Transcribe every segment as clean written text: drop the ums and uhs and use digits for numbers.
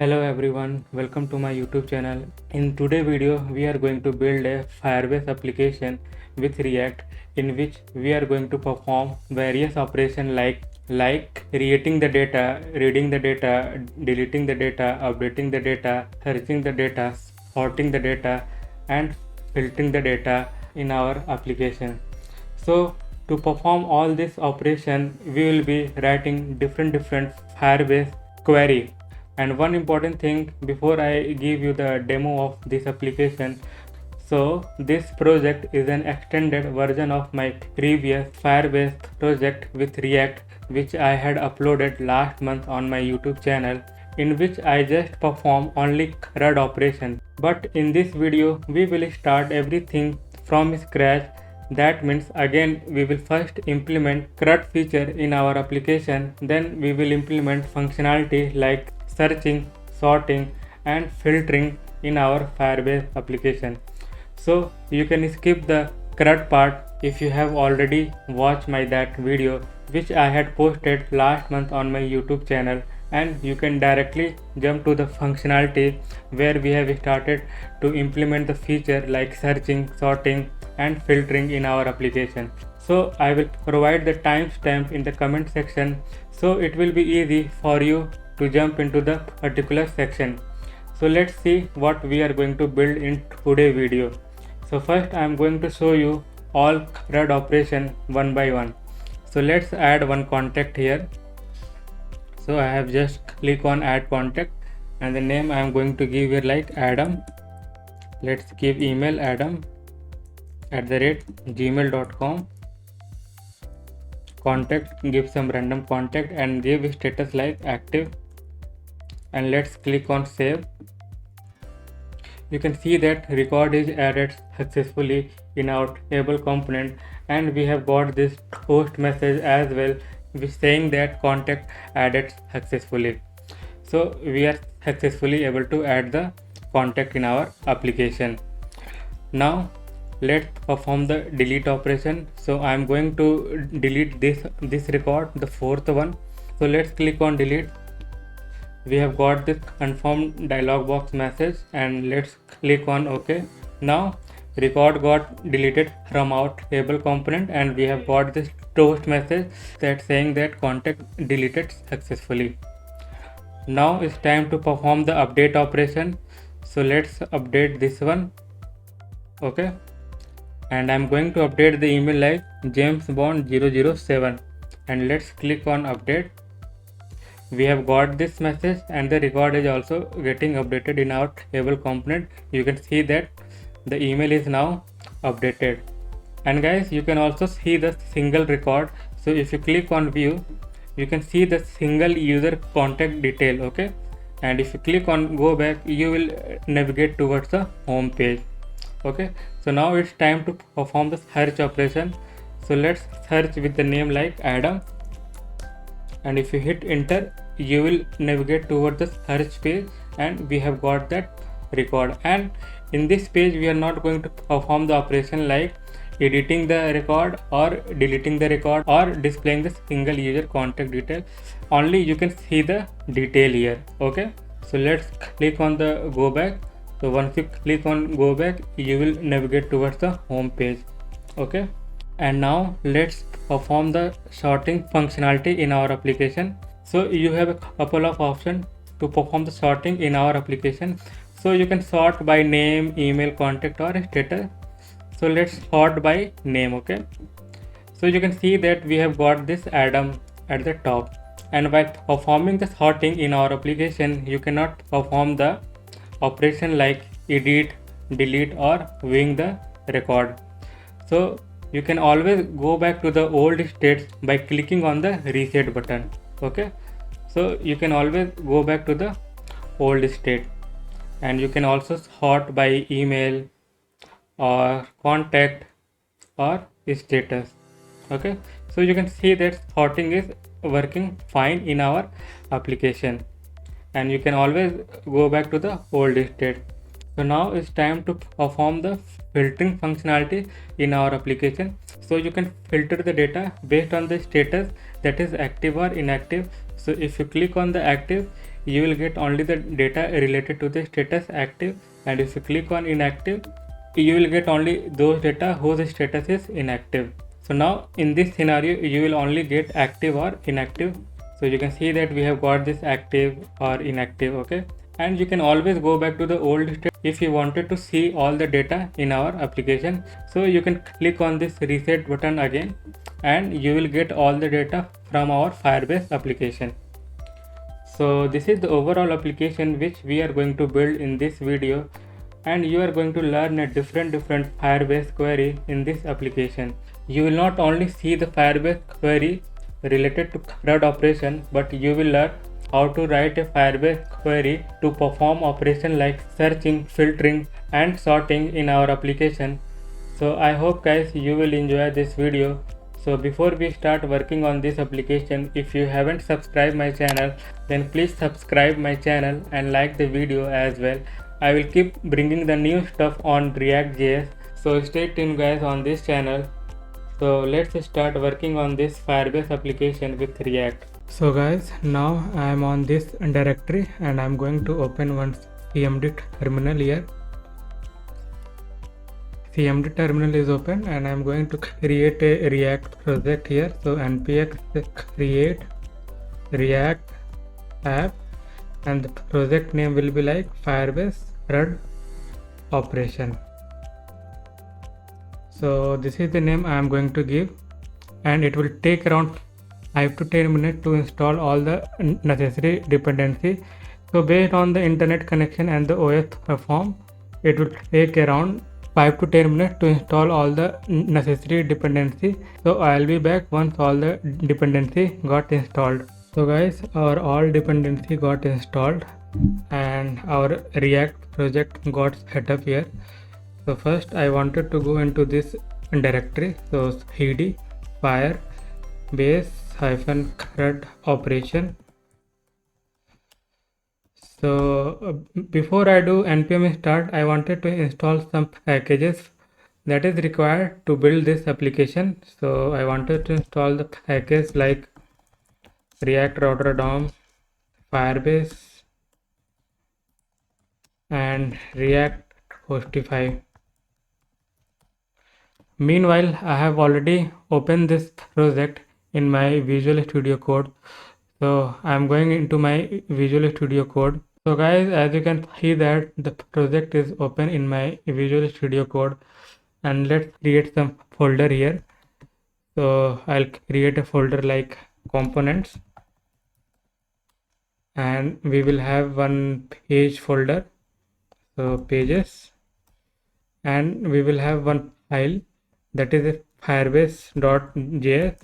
Hello everyone, welcome to my YouTube channel. In today's video, we are going to build a Firebase application with React in which we are going to perform various operations like creating the data, reading the data, deleting the data, updating the data, searching the data, sorting the data and filtering the data in our application. So to perform all this operation, we will be writing different Firebase query. And one important thing before I give you the demo of this application, so this project is an extended version of my previous Firebase project with React, which I had uploaded last month on my YouTube channel, in which I just perform only CRUD operation. But in this video, we will start everything from scratch. That means again we will first implement CRUD feature in our application, then we will implement functionality like searching, sorting and filtering in our Firebase application. So you can skip the CRUD part if you have already watched that video which I had posted last month on my YouTube channel, and you can directly jump to the functionality where we have started to implement the feature like searching, sorting and filtering in our application. So I will provide the timestamp in the comment section, so it will be easy for you to jump into the particular section. So let's see what we are going to build in today's video. So first I am going to show you all CRUD operation one by one. So let's add one contact here. So I have just click on add contact and the name I am going to give here like Adam. Let's give email adam@gmail.com. Contact, give some random contact and give status like active, and let's click on save. You can see that record is added successfully in our table component, and we have got this post message as well which saying that contact added successfully. So we are successfully able to add the contact in our application. Now let's perform the delete operation. So I am going to delete this record, the fourth one. So let's click on delete. We have got this confirm dialog box message and let's click on OK. Now record got deleted from our table component and we have got this toast message that saying that contact deleted successfully. Now it's time to perform the update operation. So let's update this one. Okay, and I'm going to update the email like James Bond 007 and let's click on update. We have got this message and the record is also getting updated in our table component. You can see that the email is now updated. And guys, you can also see the single record. So if you click on view, you can see the single user contact detail. Okay, and if you click on go back, you will navigate towards the home page. Okay, so now it's time to perform the search operation. So let's search with the name like Adam, and if you hit enter, you will navigate toward the search page and we have got that record. And in this page we are not going to perform the operation like editing the record or deleting the record or displaying the single user contact detail. Only you can see the detail here. Okay, so let's click on the go back. So once you click on go back, you will navigate towards the home page. Okay, and now let's perform the sorting functionality in our application. So you have a couple of options to perform the sorting in our application. So you can sort by name, email, contact or status. So let's sort by name. Okay, so you can see that we have got this Adam at the top, and by performing the sorting in our application, you cannot perform the operation like edit, delete or viewing the record. So you can always go back to the old states by clicking on the reset button. Okay, so you can always go back to the old state, and you can also sort by email or contact or status. Okay, so you can see that sorting is working fine in our application, and you can always go back to the old state. So now it's time to perform the filtering functionality in our application. So you can filter the data based on the status, that is active or inactive. So if you click on the active, you will get only the data related to the status active, and if you click on inactive, you will get only those data whose status is inactive. So now in this scenario you will only get active or inactive. So you can see that we have got this active or inactive. Okay, and you can always go back to the old state if you wanted to see all the data in our application. So you can click on this reset button again, and you will get all the data from our Firebase application. So this is the overall application which we are going to build in this video, and you are going to learn a different Firebase query in this application. You will not only see the Firebase query related to CRUD operation, but you will learn how to write a Firebase query to perform operation like searching, filtering and sorting in our application. So I hope guys you will enjoy this video. So before we start working on this application, if you haven't subscribed my channel, then please subscribe my channel and like the video as well. I will keep bringing the new stuff on React.js, so stay tuned guys on this channel. So let's start working on this Firebase application with React. So guys, now I am on this directory and I am going to open one CMD terminal here. CMD terminal is open and I am going to create a React project here. So npx create React app, and the project name will be like Firebase CRUD operation. So this is the name I am going to give, and it will take around 5 to 10 minutes to install all the necessary dependency. So based on the internet connection and the OS perform, it will take around 5 to 10 minutes to install all the necessary dependency. So I'll be back once all the dependency got installed. So guys, our all dependency got installed and our React project got set up here. So first I wanted to go into this directory. So cd firebase -crud operation. So before I do npm start, I wanted to install some packages that is required to build this application. So I wanted to install the package like React Router DOM, Firebase and React Hostify. Meanwhile, I have already opened this project in my Visual Studio Code. So I am going into my Visual Studio Code. So guys, as you can see that the project is open in my Visual Studio Code, and let's create some folder here. So I'll create a folder like components, and we will have one page folder, so pages, and we will have one file that is a firebase.js.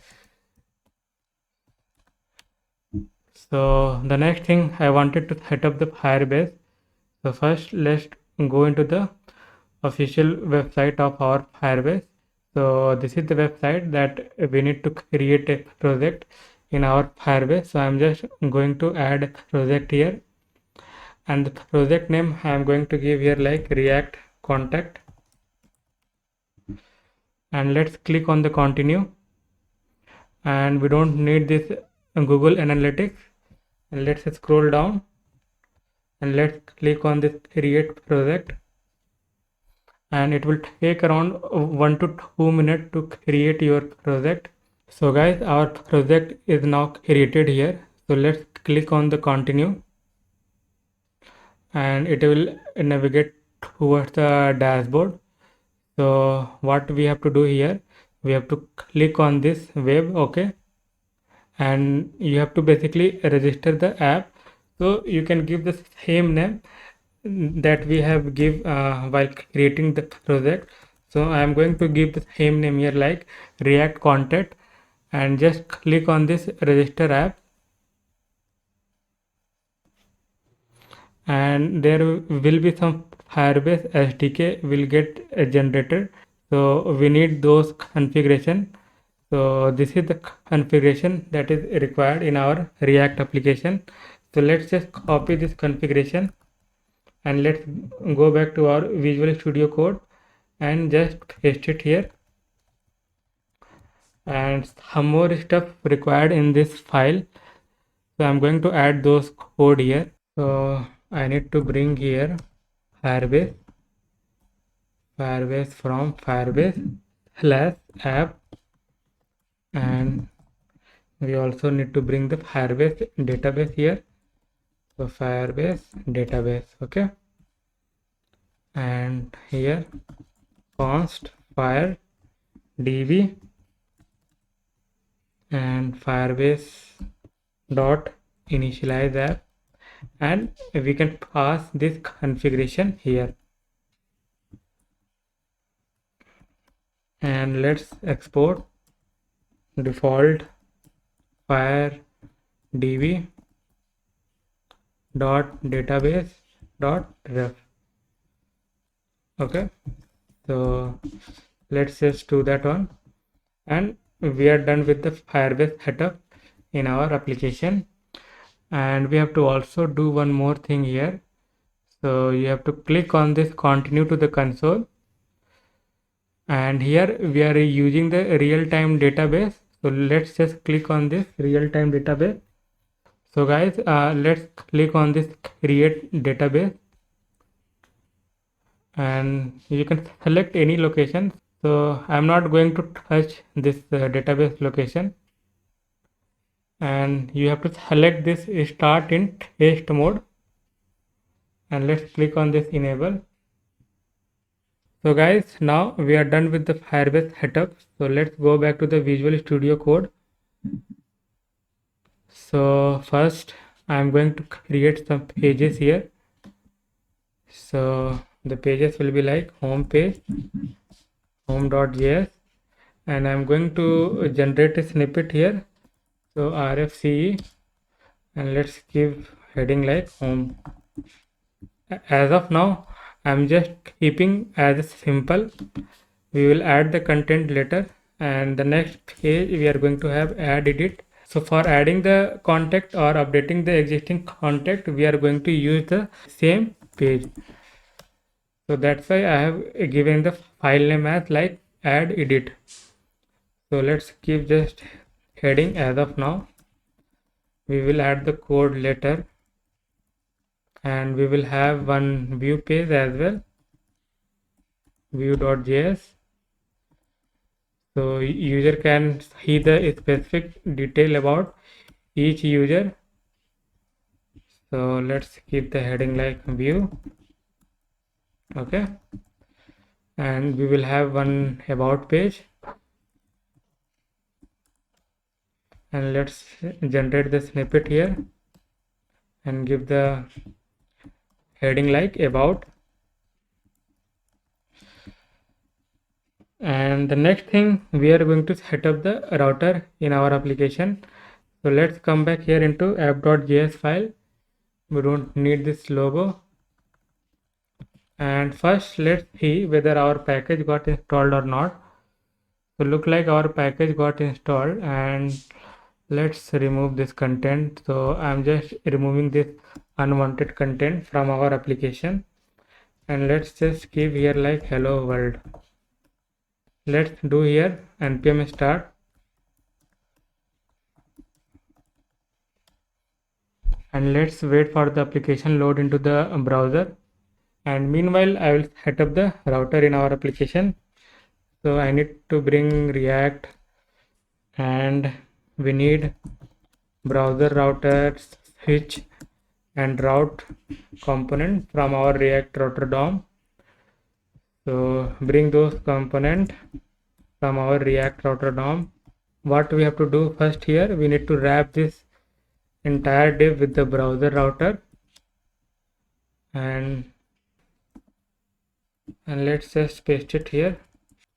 So the next thing, I wanted to set up the Firebase. So first let's go into the official website of our Firebase. So this is the website that we need to create a project in our Firebase. So I'm just going to add a project here, and the project name I'm going to give here like React Contact, and let's click on the continue. And we don't need this Google Analytics, and let's scroll down and let's click on this create project, and it will take around 1 to 2 minutes to create your project. So guys, our project is now created here. So let's click on the continue, and it will navigate towards the dashboard. So what we have to do here, we have to click on this web, okay, and you have to basically register the app. So you can give the same name that we have give while creating the project. So I am going to give the same name here like React Contact, and just click on this register app, and there will be some Firebase SDK will get generated. So we need those configuration. So this is the configuration that is required in our React application. So let's just copy this configuration and let's go back to our Visual Studio Code and just paste it here. And some more stuff required in this file. So I'm going to add those code here. So I need to bring here Firebase from Firebase/app, and we also need to bring the Firebase database here. So Firebase database, okay, and here const fire db and Firebase dot initialize app, and we can pass this configuration here, and let's export default fire db dot database dot ref. Okay, so let's just do that one, and we are done with the Firebase setup in our application. And we have to also do one more thing here. So you have to click on this continue to the console, and here we are using the real-time database. So let's just click on this real-time database. So guys, let's click on this create database, and you can select any location. So I'm not going to touch this database location, and you have to select this start in test mode, and let's click on this enable. So guys, now we are done with the Firebase setup. So let's go back to the Visual Studio Code. So first I'm going to create some pages here. So the pages will be like home page, home.js, and I'm going to generate a snippet here. So RFCE, and let's give heading like home. As of now, I'm just keeping as simple. We will add the content later, and the next page we are going to have add edit. So for adding the contact or updating the existing contact, we are going to use the same page. So that's why I have given the file name as like add edit. So let's give just heading as of now. We will add the code later, and we will have one view page as well, view.js. So user can see the specific detail about each user. So let's keep the heading like view. Okay, and we will have one about page, and let's generate the snippet here and give the heading like about. And the next thing, we are going to set up the router in our application. So let's come back here into app.js file. We don't need this logo. And first let's see whether our package got installed or not. So look like our package got installed, and let's remove this content. So I'm just removing this unwanted content from our application, and let's just give here like hello world. Let's do here npm start, and let's wait for the application load into the browser. And meanwhile I will set up the router in our application. So I need to bring React, and we need browser router switch and route component from our React router DOM. So bring those components from our React router DOM. What we have to do first here, we need to wrap this entire div with the browser router, and let's just paste it here.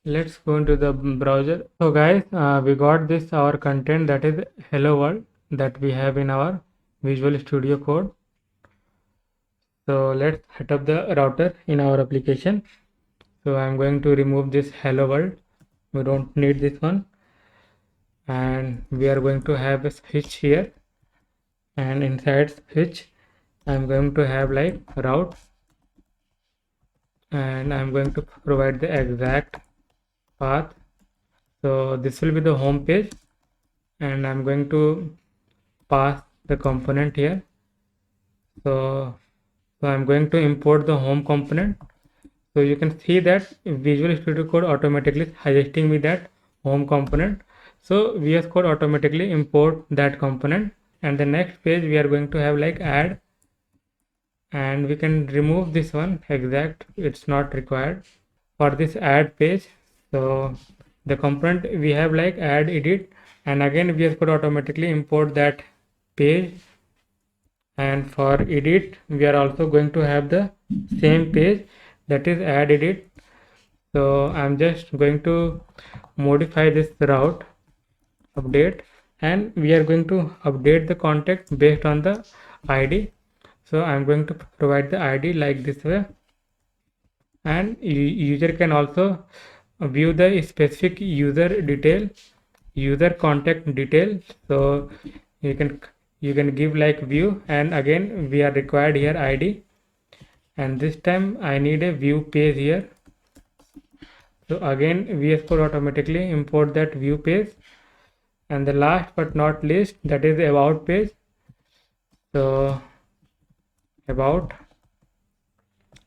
Let's go into the browser. So guys, we got this our content, that is hello world, that we have in our Visual Studio Code. So let's set up the router in our application. So I'm going to remove this hello world. We don't need this one, and we are going to have a switch here, and inside switch I'm going to have like route, and I'm going to provide the exact path. So this will be the home page, and I'm going to pass the component here. So I'm going to import the home component. So you can see that Visual Studio Code automatically suggesting me that home component. So VS Code automatically import that component, and the next page we are going to have like add, and we can remove this one exact, it's not required for this add page. So the component we have like add edit, and again VS Code automatically import that page, and for edit we are also going to have the same page, that is add edit. So I'm just going to modify this route update, and we are going to update the contact based on the ID. So I'm going to provide the ID like this way, and user can also view the specific user detail, user contact detail. So you can give like view, and again we are required here ID, and this time I need a view page here. So again VS Code automatically import that view page, and the last but not least, that is the about page. So about,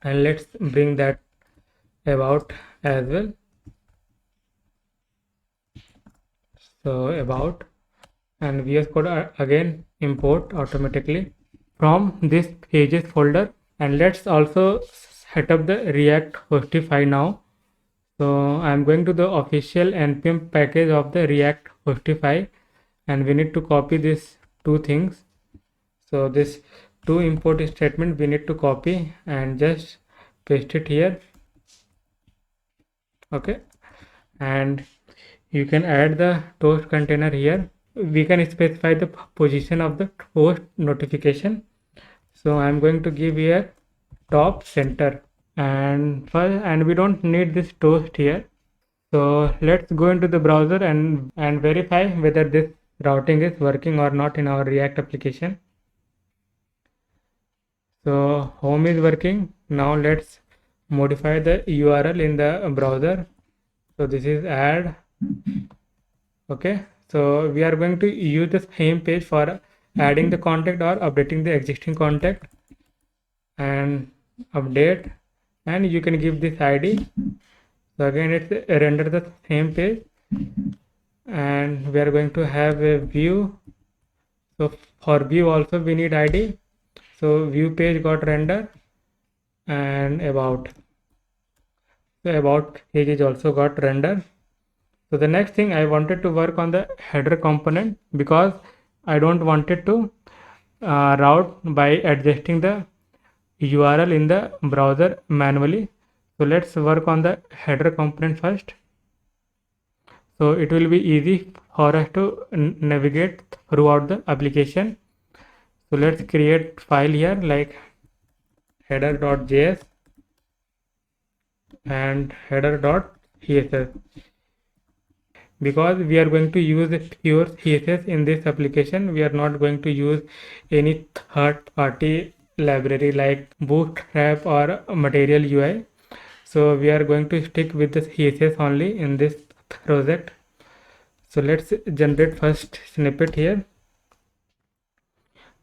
and let's bring that about as well. So about, and VS Code again import automatically from this pages folder, and let's also set up the React Hostify now. So I'm going to the official npm package of the React Hostify, and we need to copy these two things. So this two import statement we need to copy and just paste it here. Okay, and you can add the toast container here. We can specify the position of the toast notification. So I'm going to give here top center, and we don't need this toast here. So let's go into the browser and verify whether this routing is working or not in our React application. So home is working. Now let's modify the URL in the browser. So this is add. Okay, so we are going to use the same page for adding the contact or updating the existing contact, and update, and you can give this ID. So again it's render the same page, and we are going to have a view. So for view also we need ID. So view page got render, and about, so about page is also got render. So the next thing I wanted to work on the header component, because I don't want it to route by adjusting the URL in the browser manually. So let's work on the header component first. So it will be easy for us to navigate throughout the application. So let's create file here like header.js and header.css. Because we are going to use pure CSS in this application, we are not going to use any third-party library like Bootstrap or Material UI. So we are going to stick with the CSS only in this project. So let's generate first snippet here,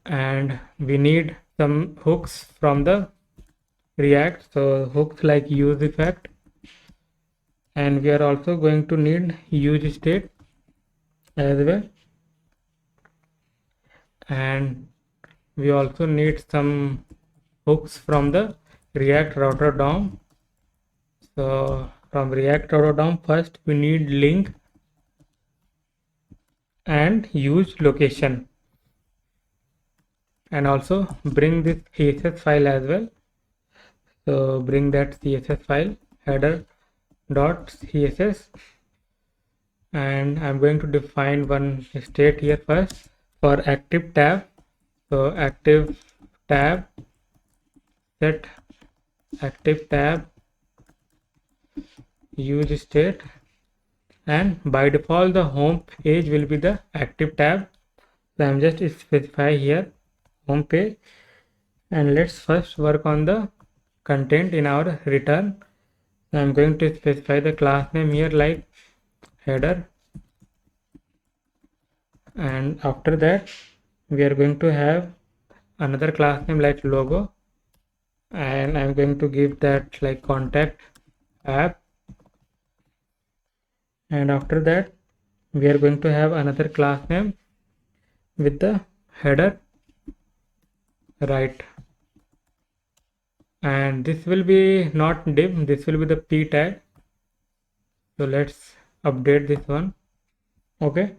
and we need some hooks from the React. So hooks like use effect, and we are also going to need use state as well, and we also need some hooks from the React router DOM. So from React router DOM, first we need link and use location, and also bring this CSS file as well. So bring that CSS file header.css, and I'm going to define one state here first for active tab. So active tab, set active tab use state, and by default the home page will be the active tab. So I'm just specify here home page, and let's first work on the content in our return. So I'm going to specify the class name here like header, and after that we are going to have another class name like logo, and I'm going to give that like contact app, and after that we are going to have another class name with the header right, and this will be not div, this will be the p tag. So let's update this one. Okay,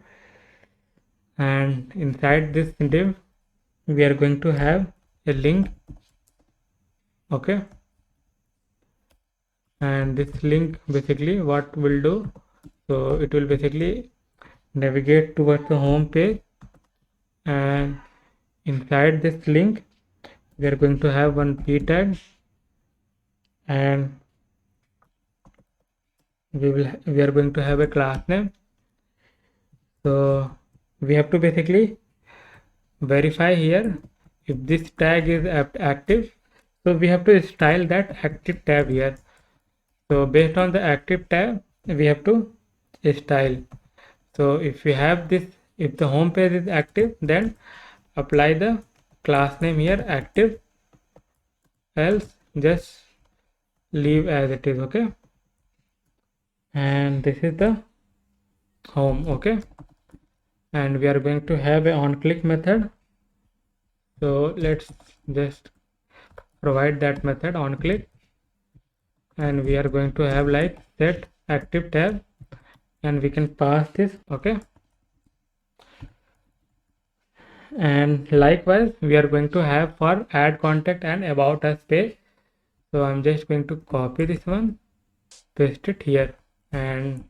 and inside this div we are going to have a link. Okay, and this link basically what will do, so it will basically navigate towards the home page, and inside this link we are going to have one p tag, and we are going to have a class name. So we have to basically verify here if this tag is active, so we have to style that active tab here. So based on the active tab we have to style. So if we have this, if the home page is active, then apply the class name here active, else just leave as it is. Okay, and this is the home. Okay, and we are going to have a on click method, so let's just provide that method on click, and we are going to have like set active tab, and we can pass this. Okay, and likewise we are going to have for add contact and about us page. So I'm just going to copy this one, paste it here, and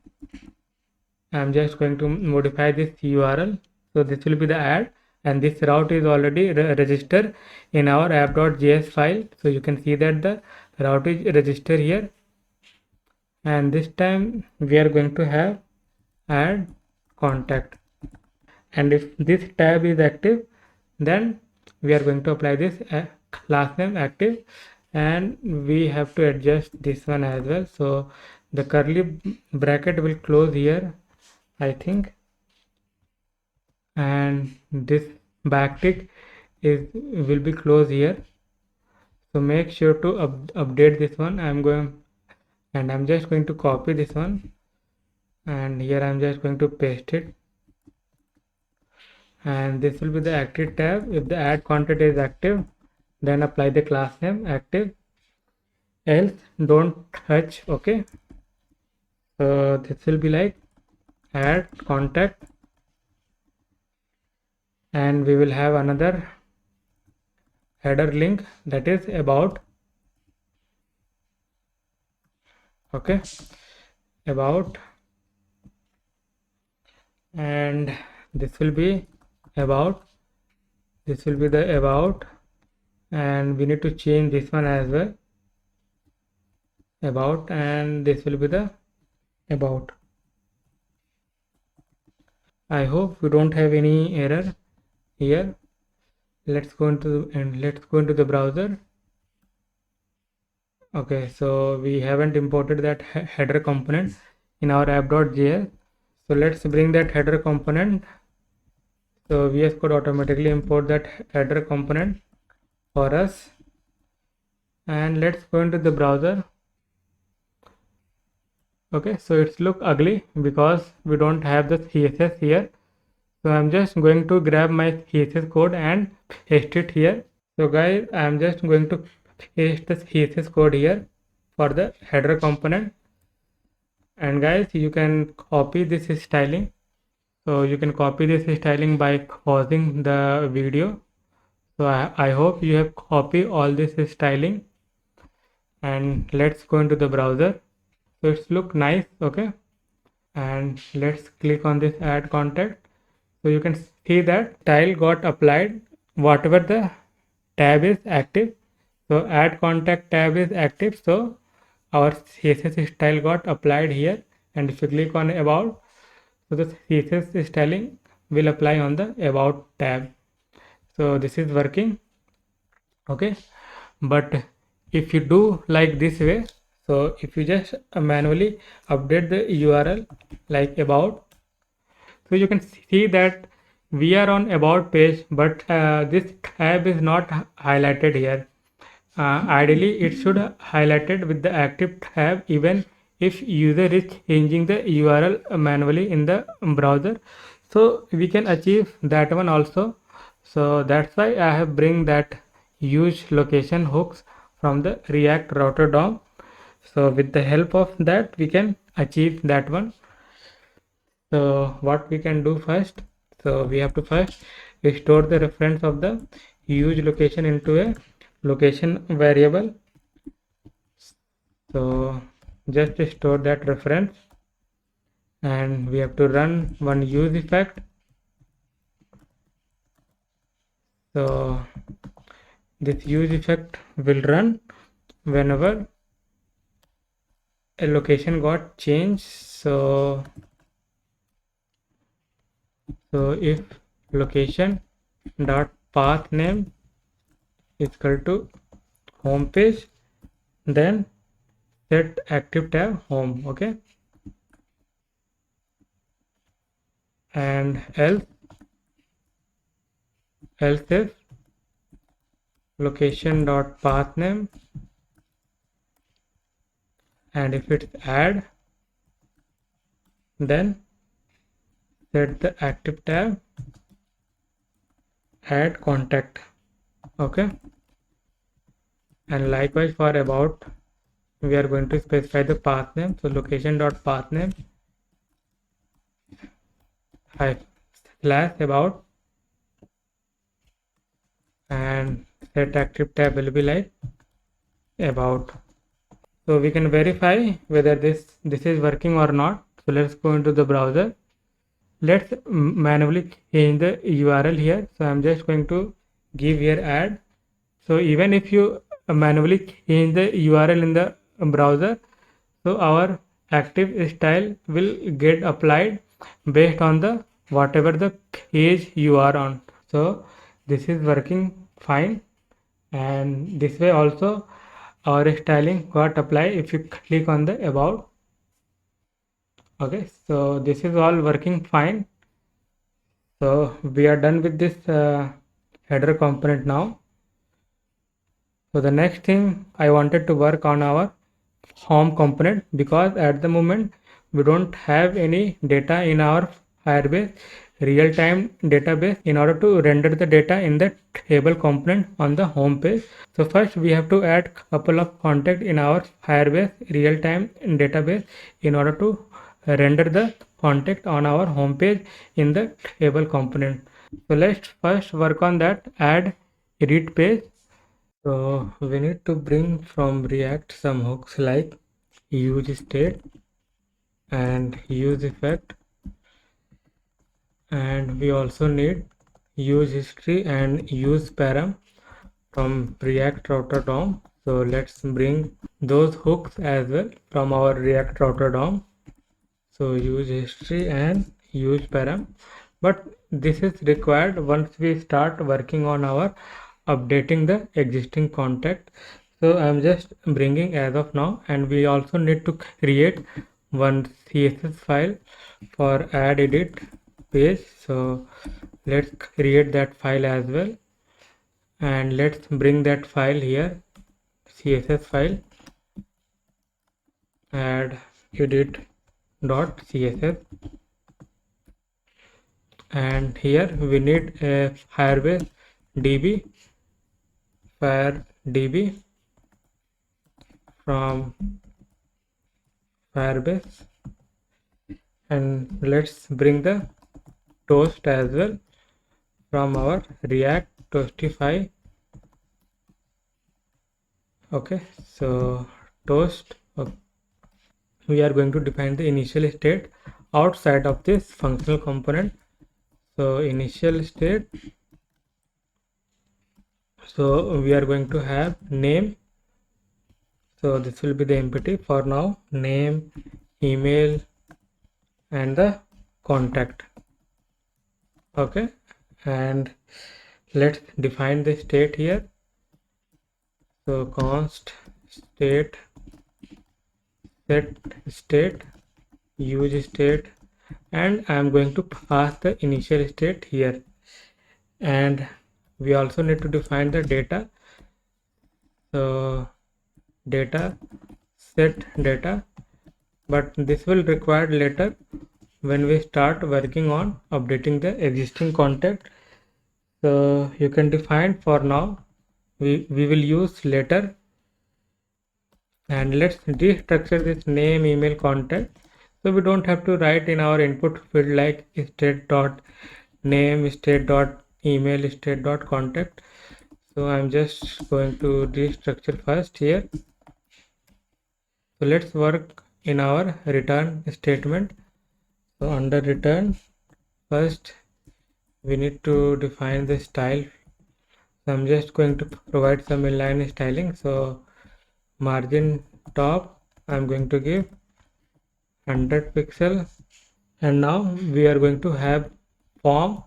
I'm just going to modify this URL. So this will be the ad, and this route is already registered in our app.js file. So you can see that the route is registered here, and this time we are going to have add contact, and if this tab is active, then we are going to apply this class name active, and we have to adjust this one as well. So the curly bracket will close here, I think, and this backtick is will be closed here. So make sure to update this one. I'm just going to copy this one, and here I'm just going to paste it, and this will be the active tab. If the add content is active, then apply the class name active, else don't touch. Okay, so this will be like add contact, and we will have another header link that is about. Okay, about, and this will be about, this will be the about, and we need to change this one as well, about, and this will be the about. I hope we don't have any error here. Let's go into the browser. Okay, so we haven't imported that header component in our app.js, so let's bring that header component. So VS Code automatically import that header component for us, and let's go into the browser. Okay, so it's look ugly because we don't have the CSS here. So I'm just going to grab my CSS code and paste it here. So guys, I'm just going to paste the CSS code here for the header component, and guys, you can copy this styling. So you can copy this styling by pausing the video. So I hope you have copied all this styling, and let's go into the browser. So it's look nice. Okay, and let's click on this add contact. So you can see that style got applied whatever the tab is active. So add contact tab is active, so our CSS style got applied here, and if you click on about, so the CSS styling will apply on the about tab. So this is working. Okay, but if you do like this way, so if you just manually update the URL like about, so you can see that we are on about page, but this tab is not highlighted here. Ideally, it should highlighted with the active tab even if user is changing the URL manually in the browser. So we can achieve that one also. So that's why I have bring that use location hooks from the React Router DOM. So with the help of that, we can achieve that one. So what we can do first, so we have to first store the reference of the use location into a location variable. So just store that reference, and we have to run one use effect. So this use effect will run whenever a location got changed. So if location dot path name is equal to home page, then set active tab home. Okay, and else if location dot path name, and if it's add, then set the active tab add contact. Okay, and likewise for about, we are going to specify the path name. So location dot path name slash about, and set active tab will be like about. So we can verify whether this is working or not. So let's go into the browser. Let's manually change the URL here. So I'm just going to give here add. So even if you manually change the URL in the browser, so our active style will get applied based on the whatever the page you are on. So this is working fine, and this way also our styling got applied if you click on the about. Okay, so this is all working fine. So we are done with this header component now. So the next thing, I wanted to work on our home component, because at the moment we don't have any data in our Firebase real-time database in order to render the data in the table component on the home page. So first we have to add couple of contact in our Firebase real-time database in order to render the contact on our home page in the table component. So let's first work on that, add edit page. So we need to bring from React some hooks like use state and use effect, and we also need use history and use param from React Router DOM. So let's bring those hooks as well from our React Router DOM. So use history and use param, but this is required once we start working on our updating the existing contact. So I'm just bringing as of now, and we also need to create one CSS file for add edit page. So let's create that file as well, and let's bring that file here, CSS file, add edit dot CSS, and here we need a Firebase DB, Fire DB from Firebase, and let's bring the toast as well from our React Toastify. Okay, so toast, we are going to define the initial state outside of this functional component. So initial state, so we are going to have name. So this will be the empty for now, name, email, and the contact. Okay, and let's define the state here. So const state, set state, use state, and I am going to pass the initial state here, and we also need to define the data. So data set data, but this will require later when we start working on updating the existing contact. So you can define, for now we will use later. And let's destructure this name, email, contact. So we don't have to write in our input field like state dot name, state dot email, state dot contact. So I'm just going to destructure first here. So let's work in our return statement. So under return, first we need to define the style. So I'm just going to provide some inline styling. So margin top, I'm going to give 100 pixel, and now we are going to have form,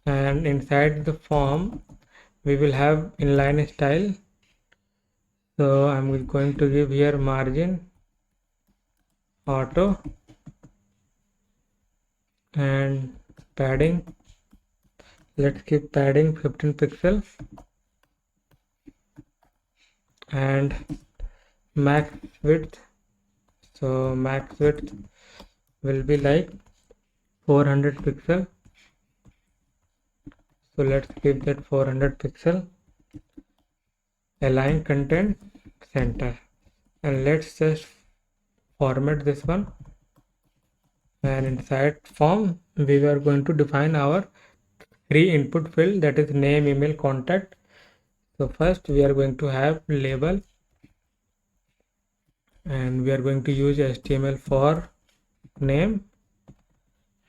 and inside the form we will have inline style. So I'm going to give here margin auto, and padding, let's keep padding 15 pixel, and max width, so max width will be like 400 pixel. So let's keep that 400 pixel. Align content center, and let's just format this one. And inside form we are going to define our 3 input field, that is name, email, contact. So first we are going to have label, and we are going to use HTML for name,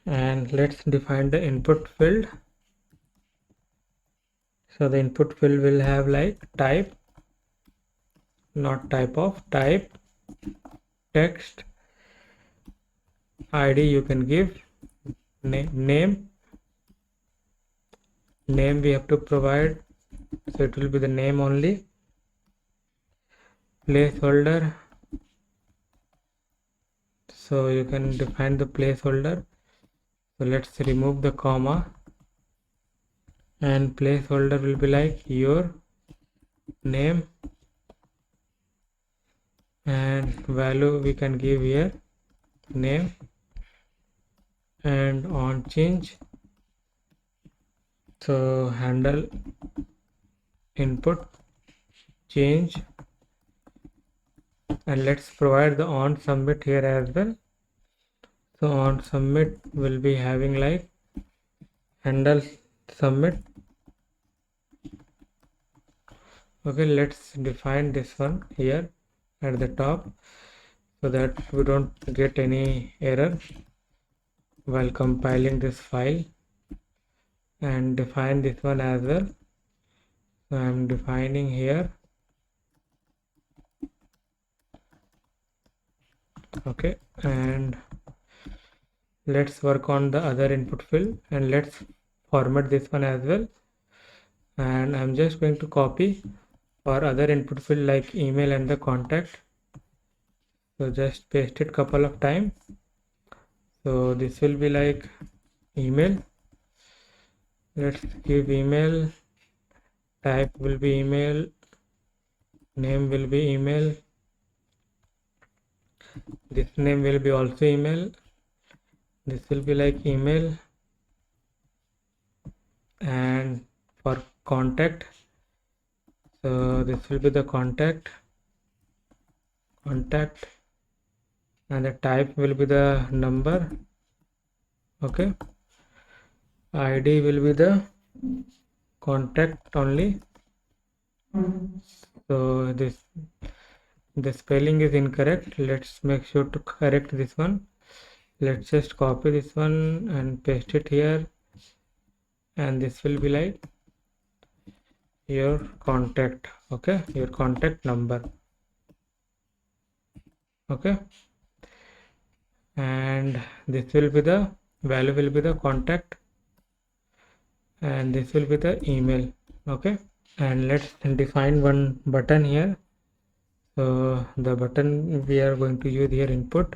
and let's define the input field. So the input field will have like type, not type of, type, text, ID you can give, name we have to provide, so it will be the name only. Placeholder, so you can define the placeholder. So let's remove the comma, and placeholder will be like your name, and value we can give here name, and on change, so handle input change, and let's provide the on submit here as well. So on submit will be having like handle submit. Okay, let's define this one here at the top so that we don't get any error while compiling this file, and define this one as well. So I'm defining here. Okay, and let's work on the other input field, and let's format this one as well. And I'm just going to copy for other input field like email and the contact. So just paste it couple of times. So this will be like email, let's give email, type will be email, name will be email, this name will be also email, this will be like email, and for contact, so this will be the contact, and the type will be the number. Okay, ID will be the contact only. So the spelling is incorrect, let's make sure to correct this one. Let's just copy this one and paste it here, and this will be like your contact. Okay, your contact number. Okay, and this will be the value will be the contact, and this will be the email. Okay, and let's define one button here. So So the button we are going to use here, input.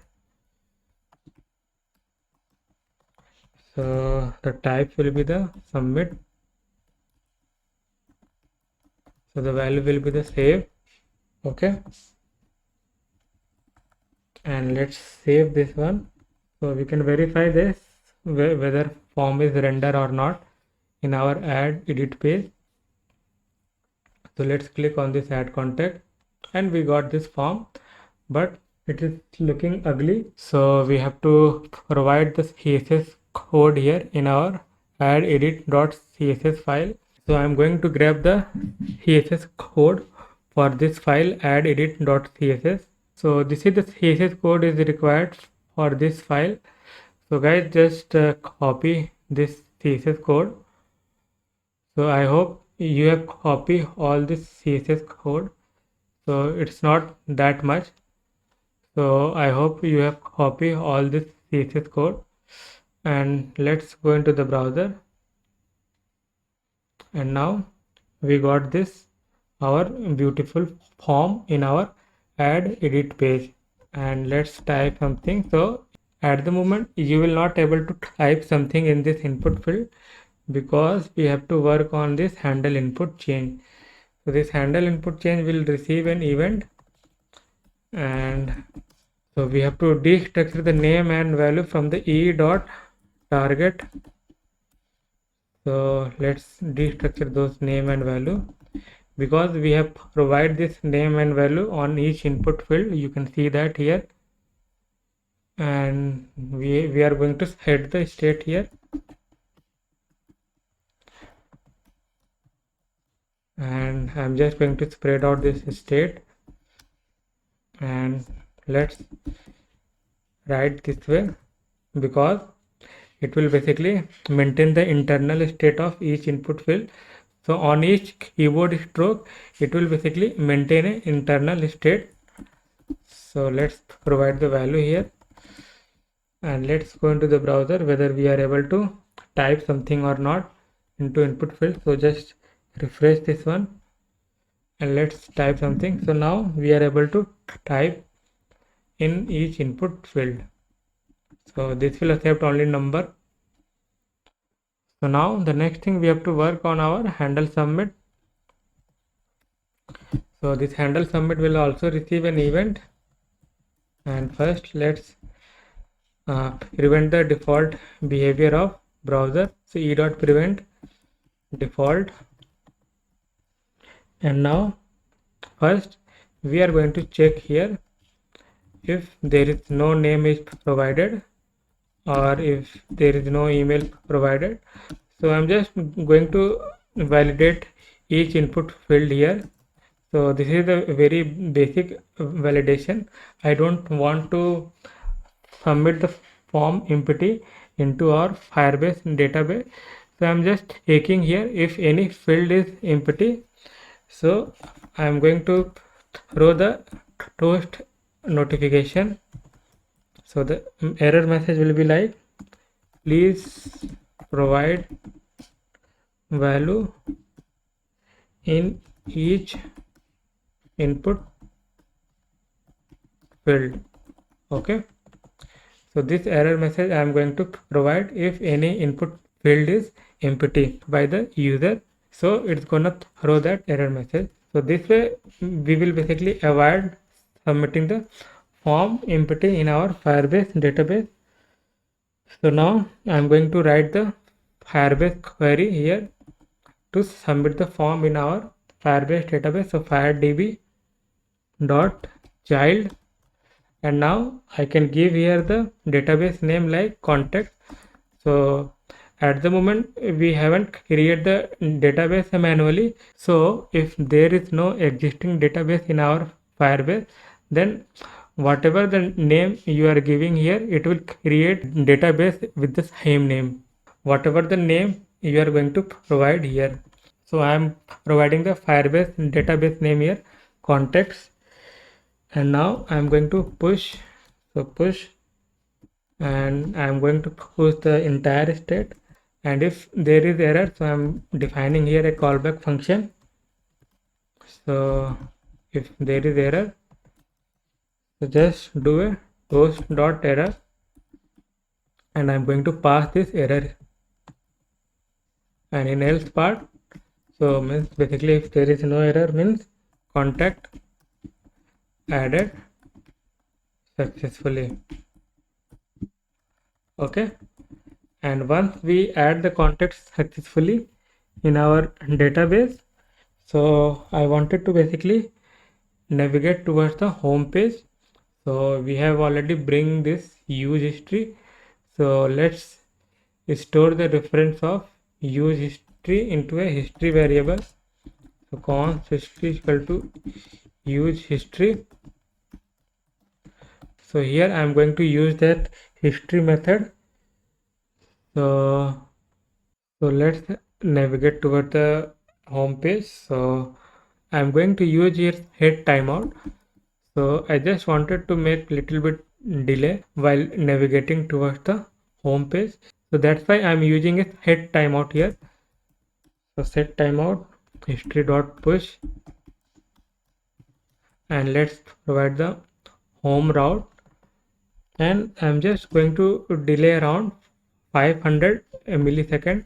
So the type will be the submit. So the value will be the save. Okay. And let's save this one. So we can verify this whether form is rendered or not in our add edit page. So let's click on this add contact, and we got this form, but it is looking ugly. So we have to provide the CSS code here in our add edit.css file. So I'm going to grab the CSS code for this file add edit.css. So this is the CSS code is required for this file. So guys, just copy this CSS code. So I hope you have copied all this CSS code. So it's not that much. So I hope you have copied all this CSS code. And let's go into the browser. And now we got this, our beautiful form in our add edit page. And let's type something. So at the moment you will not able to type something in this input field, because we have to work on this handle input change. So this handle input change will receive an event, and so we have to destructure the name and value from the e.target. So let's destructure those name and value, because we have provide this name and value on each input field. You can see that here, and we are going to set the state here. And I'm just going to spread out this state, and let's write this way, because it will basically maintain the internal state of each input field. So on each keyboard stroke it will basically maintain an internal state. So let's provide the value here, and let's go into the browser whether we are able to type something or not into input field. So just refresh this one and let's type something. So now we are able to type in each input field. So this will accept only number. So now the next thing, we have to work on our handle submit. So this handle submit will also receive an event, and first let's prevent the default behavior of browser. So e.prevent default. And now first we are going to check here if there is no name is provided, or if there is no email provided. So I'm just going to validate each input field here. So this is a very basic validation. I don't want to submit the form empty into our Firebase database. So I'm just checking here if any field is empty. So I'm going to throw the toast notification. So the error message will be like, please provide value in each input field. Okay, so this error message I am going to provide if any input field is empty by the user. So it's gonna throw that error message. So this way we will basically avoid submitting the form empty in our Firebase database. So now I'm going to write the Firebase query here to submit the form in our Firebase database. So firedb dot child, and now I can give here the database name like contact. So at the moment we haven't created the database manually. So if there is no existing database in our Firebase, then whatever the name you are giving here, it will create database with the same name, whatever the name you are going to provide here. So I am providing the Firebase database name here, contacts, and now I am going to push. So push, and I am going to push the entire state, and if there is error, so I am defining here a callback function. So if there is error, So just do a toast.error, and I'm going to pass this error. And in else part, so means basically if there is no error means contact added successfully. Okay, and once we add the contacts successfully in our database, so I wanted to basically navigate towards the home page. So we have already bring this use history, so let's store the reference of use history into a history variable. So const history is equal to use history. So here I am going to use that history method. So let's navigate toward the home page. So I'm going to use here head timeout. So I just wanted to make little bit delay while navigating towards the home page. So that's why I'm using a head timeout here. So set timeout history.push, and let's provide the home route, and I'm just going to delay around 500 millisecond.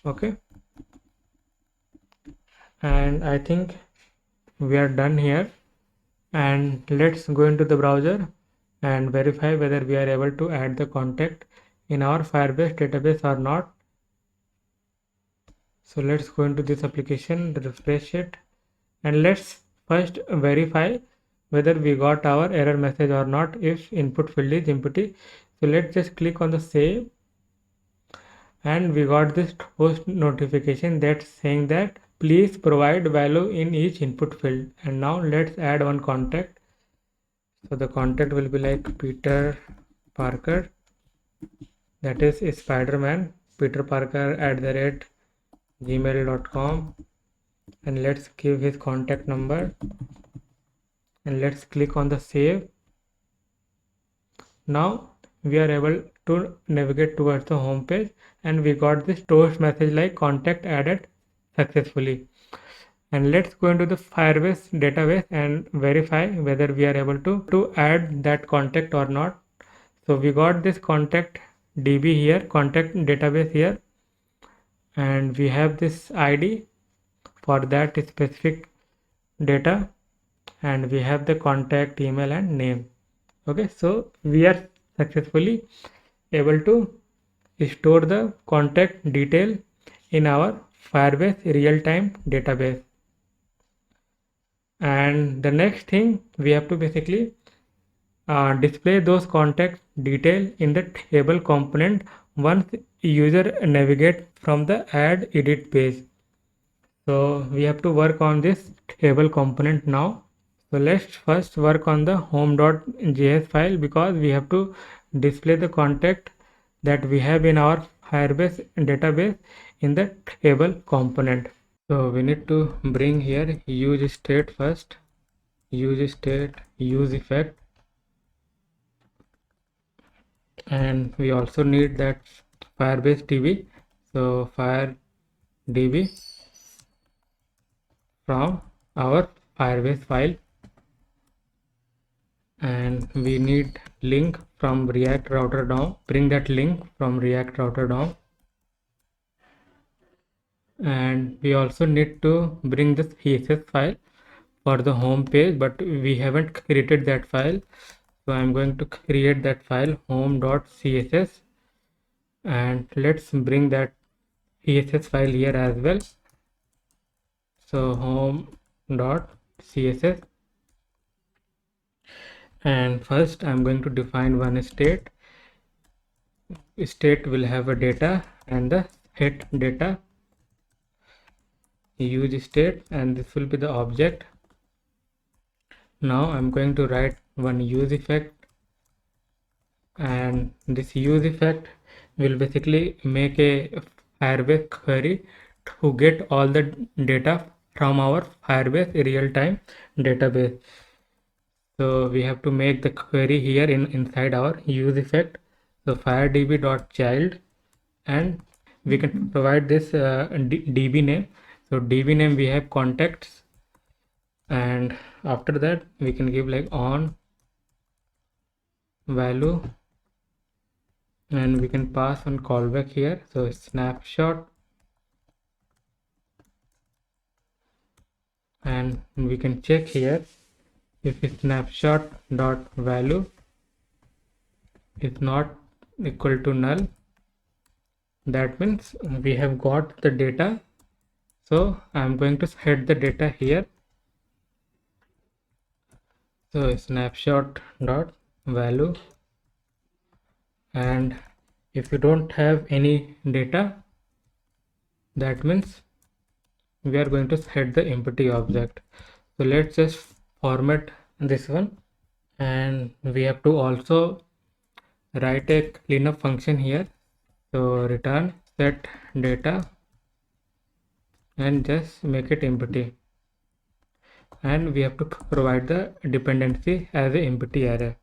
Okay, and I think we are done here, and let's go into the browser and verify whether we are able to add the contact in our Firebase database or not. So let's go into this application, refresh it, and let's first verify whether we got our error message or not if input field is empty. So let's just click on the save, and we got this post notification that's saying that please provide value in each input field. And now let's add one contact. So the contact will be like Peter Parker, that is Spider-Man, Peter Parker @gmail.com, and let's give his contact number, and let's click on the save. Now we are able to navigate towards the home page, and we got this toast message like contact added successfully. And let's go into the Firebase database and verify whether we are able to add that contact or not. So we got this contact DB here, contact database here, and we have this ID for that specific data, and we have the contact email and name. Okay, so we are successfully able to store the contact detail in our Firebase real-time database. And the next thing, we have to basically display those contact detail in the table component once user navigate from the add edit page. So we have to work on this table component now. So let's first work on the home.js file, because we have to display the contact that we have in our Firebase database in the table component. So we need to bring here use state first, use state, use effect, and we also need that Firebase DB. So fire DB from our Firebase file, and we need link from React router DOM. Bring that link from React router DOM, and we also need to bring this CSS file for the home page, but we haven't created that file. So I'm going to create that file, home.css, and let's bring that CSS file here as well. So home.css, and first I'm going to define one state. State will have a data and the set data, use state, and this will be the object. Now I'm going to write one use effect, and this use effect will basically make a Firebase query to get all the data from our Firebase real-time database. So we have to make the query here inside our use effect. So firedb.child, and we can provide this DB name. So DB name we have contacts, and after that we can give like on value, and we can pass on callback here. So snapshot, and we can check here if snapshot dot value is not equal to null, that means we have got the data. So I'm going to set the data here. So snapshot dot value, and if you don't have any data, that means we are going to set the empty object. So let's just format this one, and we have to also write a cleanup function here. So return set data and just make it empty, and we have to provide the dependency as a empty array.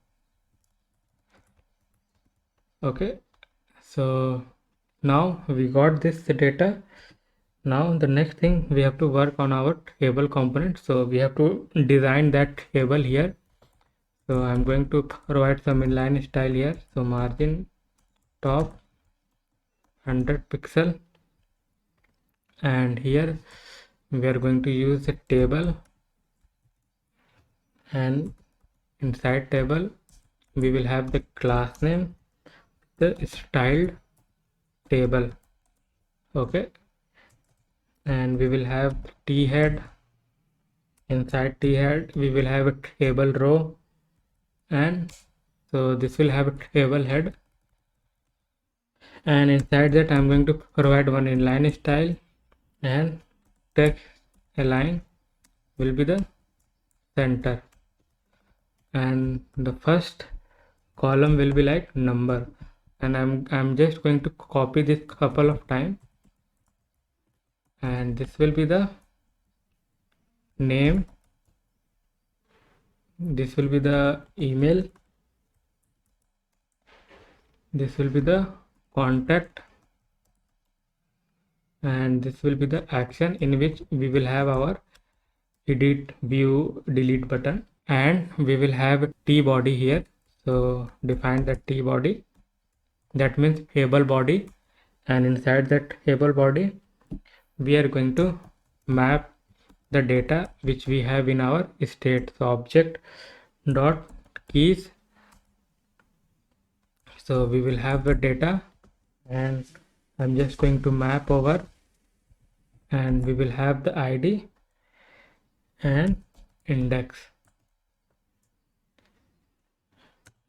Okay, so now we got this data. Now the next thing, we have to work on our table component. So we have to design that table here. So I'm going to provide some inline style here. So margin top 100 pixel, and here we are going to use a table, and inside table we will have the class name, the styled table. Okay, and we will have t head. Inside t head we will have a table row, and so this will have a table head, and inside that I'm going to provide one inline style, and text align will be the center, and the first column will be like number, and I'm just going to copy this couple of times, and this will be the name, this will be the email, this will be the contact, and this will be the action in which we will have our edit, view, delete button, and we will have a t body here. So define the t body, that means table body, and inside that table body we are going to map the data which we have in our state. So object dot keys, so we will have the data, and I'm just going to map over, and we will have the ID and index,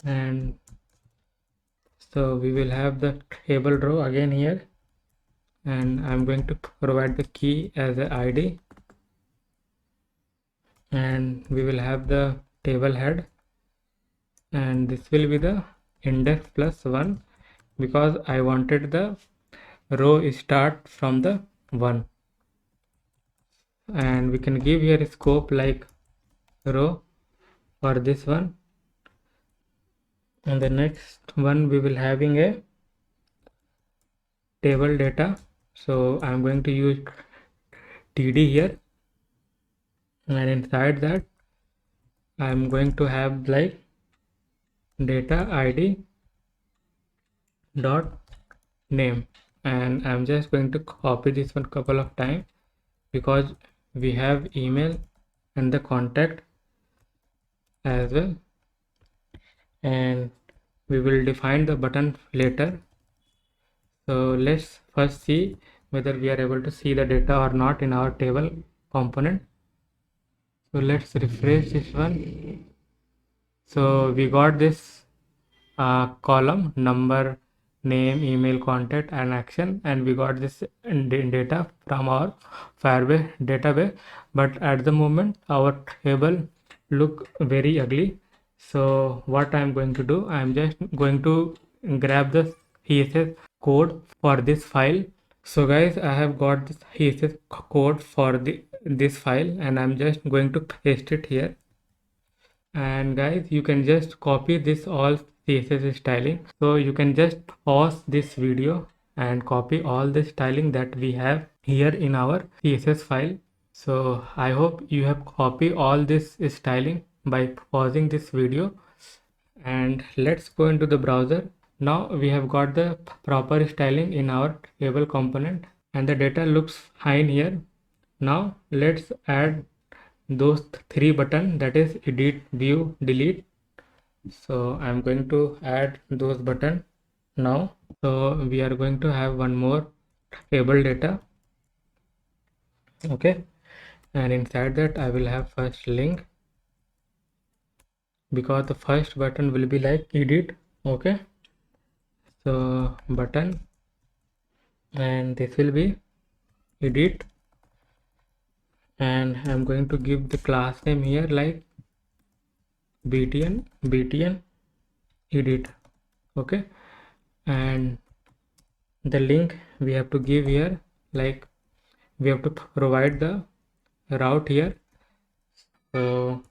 and so we will have the table row again here, and I'm going to provide the key as a ID, and we will have the table head, and this will be the index plus 1 because I wanted the row start from the 1, and we can give here a scope like row for this one, and the next one we will having a table data. So I'm going to use td here, and inside that I'm going to have like data id dot name, and I'm just going to copy this one couple of times because we have email and the contact as well, and we will define the button later. So let's first see whether we are able to see the data or not in our table component. So let's refresh this one. So we got this column number, name, email, contact, and action, and we got this data from our Firebase database, but at the moment our table look very ugly. So what I'm going to do, I'm just going to grab the CSS code for this file. So guys, I have got this CSS code for this file, and I'm just going to paste it here. And guys, you can just copy this all CSS styling. So you can just pause this video and copy all the styling that we have here in our CSS file. So I hope you have copied all this styling by pausing this video, and let's go into the browser. Now we have got the proper styling in our table component and the data looks fine here. Now let's add those three buttons, that is edit, view, delete. So I'm going to add those buttons now. So we are going to have one more table data. Okay, and inside that I will have first link, because the first button will be like edit. Okay, so button, and this will be edit, and I'm going to give the class name here like btn edit. Okay, and the link we have to give here, like we have to provide the route here. So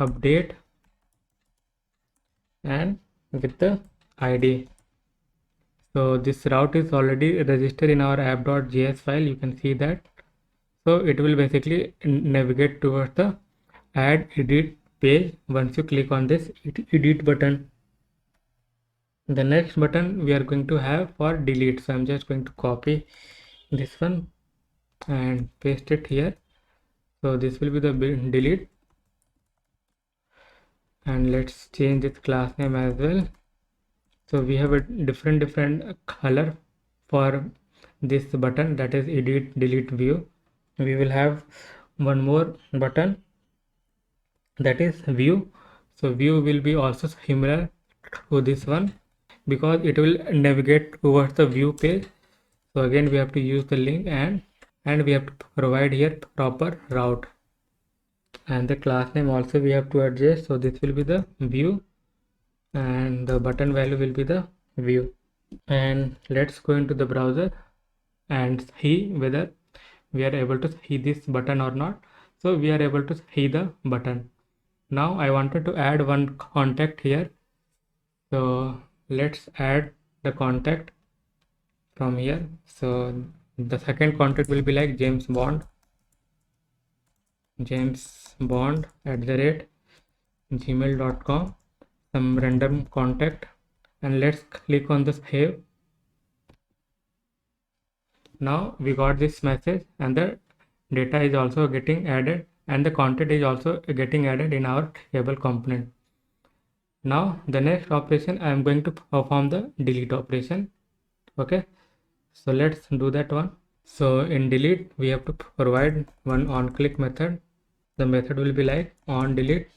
update and with the id. So this route is already registered in our app.js file, you can see that. So it will basically navigate towards the add edit page once you click on this edit button. The next button we are going to have for delete. So I'm just going to copy this one and paste it here. So this will be the delete, and let's change its class name as well. So we have a different color for this button, that is edit, delete, view. We will have one more button, that is view. So view will be also similar to this one, because it will navigate towards the view page. So again we have to use the link, and we have to provide here proper route, and the class name also we have to adjust. So this will be the view, and the button value will be the view. And let's go into the browser and see whether we are able to see this button or not. So we are able to see the button. Now I wanted to add one contact here, so let's add the contact from here. So the second contact will be like James Bond @gmail.com, some random contact, and let's click on the save. Now we got this message, and the data is also getting added, and the content is also getting added in our table component. Now the next operation I am going to perform the delete operation. Okay, so let's do that one. So in delete we have to provide one on click method. The method will be like on delete,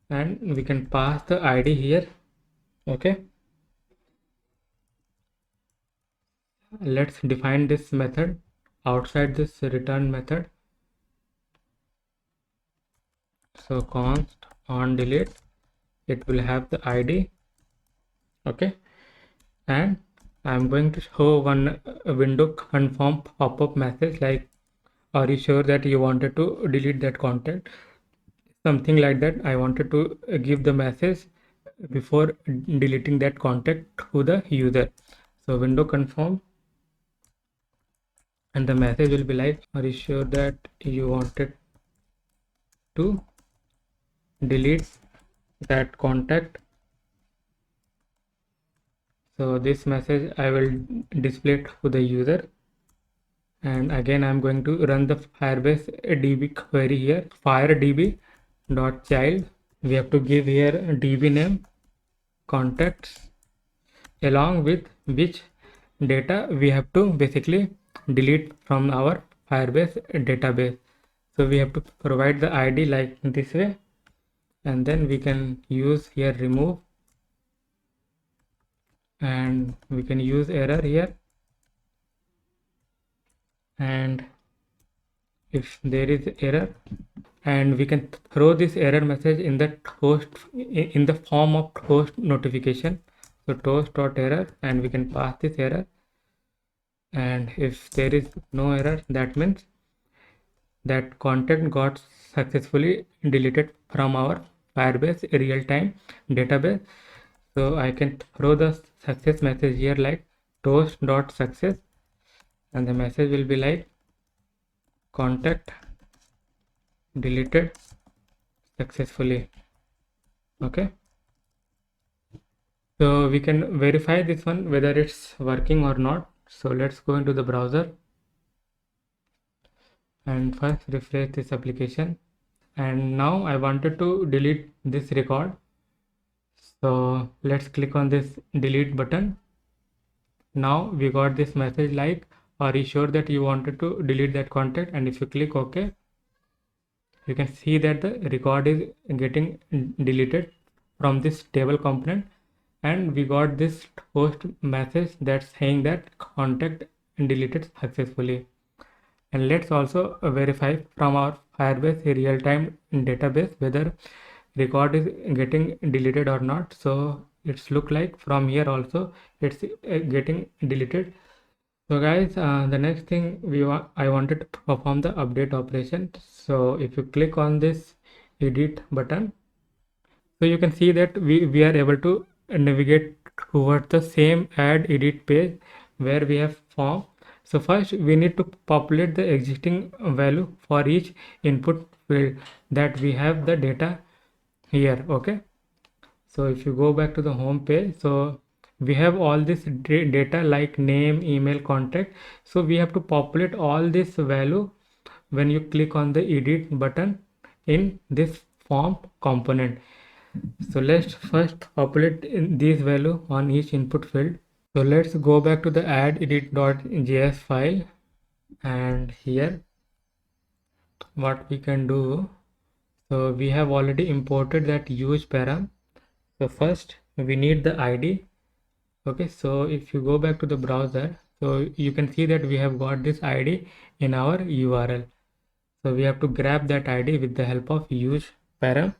and we can pass the id here. Okay, let's define this method outside this return method. So const on delete, it will have the id. Okay, and I'm going to show one window confirm pop-up message like, are you sure that you wanted to delete that content, something like that. I wanted to give the message before deleting that contact to the user. So window confirm, and the message will be like, are you sure that you wanted to delete that contact. So this message I will display to the user, and again I'm going to run the Firebase DB query here, firedb.child. We have to give here DB name, contacts, along with which data we have to basically delete from our Firebase database. So we have to provide the ID like this way, and then we can use here remove, and we can use error here, and if there is error, and we can throw this error message in the toast in the form of toast notification. So toast.error, and we can pass this error, and if there is no error, that means that content got successfully deleted from our Firebase real-time database. So I can throw the success message here like toast.success, and the message will be like, contact deleted successfully. Okay, so we can verify this one whether it's working or not. So let's go into the browser and first refresh this application. And now I wanted to delete this record, so let's click on this delete button. Now we got this message like, are you sure that you wanted to delete that contact? And if you click OK, you can see that the record is getting deleted from this table component, and we got this host message that's saying that contact deleted successfully. And let's also verify from our Firebase real-time database whether record is getting deleted or not. So it's look like from here also it's getting deleted. So guys, the next thing I wanted to perform the update operation. So if you click on this edit button, so you can see that we are able to navigate towards the same add edit page where we have form. So first we need to populate the existing value for each input field that we have the data here. Okay, so if you go back to the home page, so we have all this data like name, email, contact. So we have to populate all this value when you click on the edit button in this form component. So let's first populate these value on each input field. So let's go back to the add edit.js file, and here what we can do, so we have already imported that use param. So first we need the ID. Okay, so if you go back to the browser, so you can see that we have got this ID in our URL. So we have to grab that ID with the help of use param.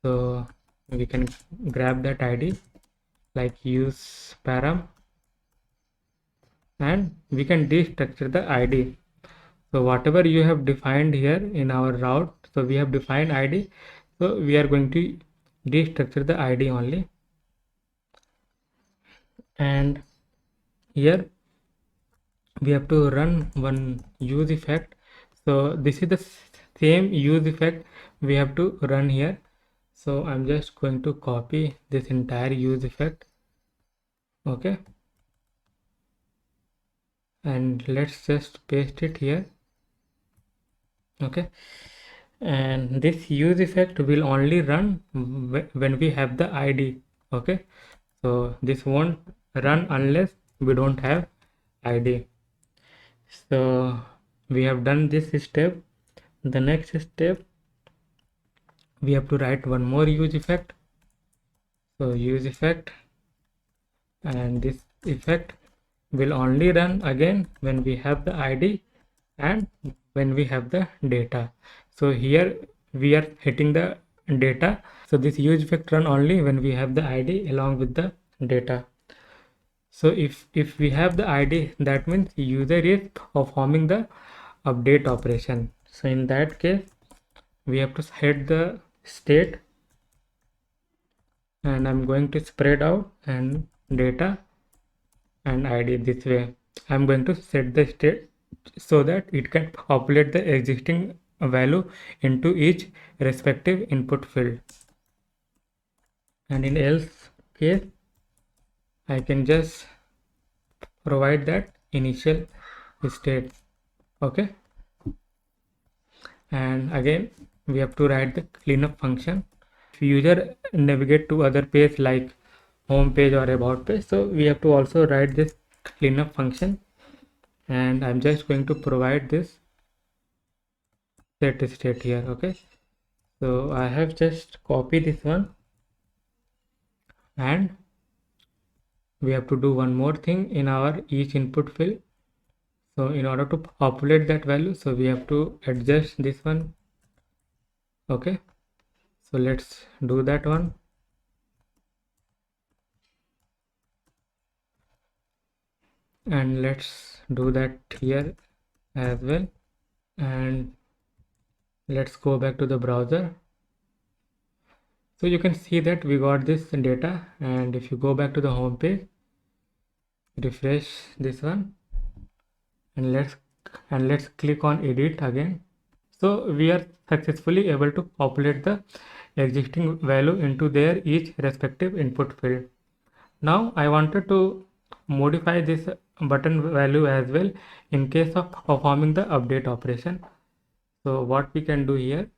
So we can grab that ID like use param, and we can destructure the ID. So whatever you have defined here in our route, so we have defined ID, so we are going to destructure the ID only. And here we have to run one use effect. So this is the same use effect we have to run here. So I'm just going to copy this entire use effect. Okay, and let's just paste it here. Okay, and this use effect will only run when we have the ID. Okay, so this won't run unless we don't have ID. So we have done this step. The next step, we have to write one more use effect. So use effect, and this effect will only run again when we have the ID and when we have the data. So here we are hitting the data, so this use effect run only when we have the ID along with the data. So if we have the ID, that means user is performing the update operation. So in that case we have to set the state, and I'm going to spread out and data and ID. This way I'm going to set the state so that it can populate the existing value into each respective input field. And in else case I can just provide that initial state. Okay, and again we have to write the cleanup function. If user navigate to other page like home page or about page, so we have to also write this cleanup function, and I'm just going to provide this set state here. Okay, so I have just copied this one, and we have to do one more thing in our each input field. So in order to populate that value, so we have to adjust this one. Okay, so let's do that one. And let's do that here as well. And let's go back to the browser. So you can see that we got this data, and if you go back to the home page, refresh this one, and let's and let's click on edit again. So we are successfully able to populate the existing value into their each respective input field. Now I wanted to modify this button value as well in case of performing the update operation. So what we can do here,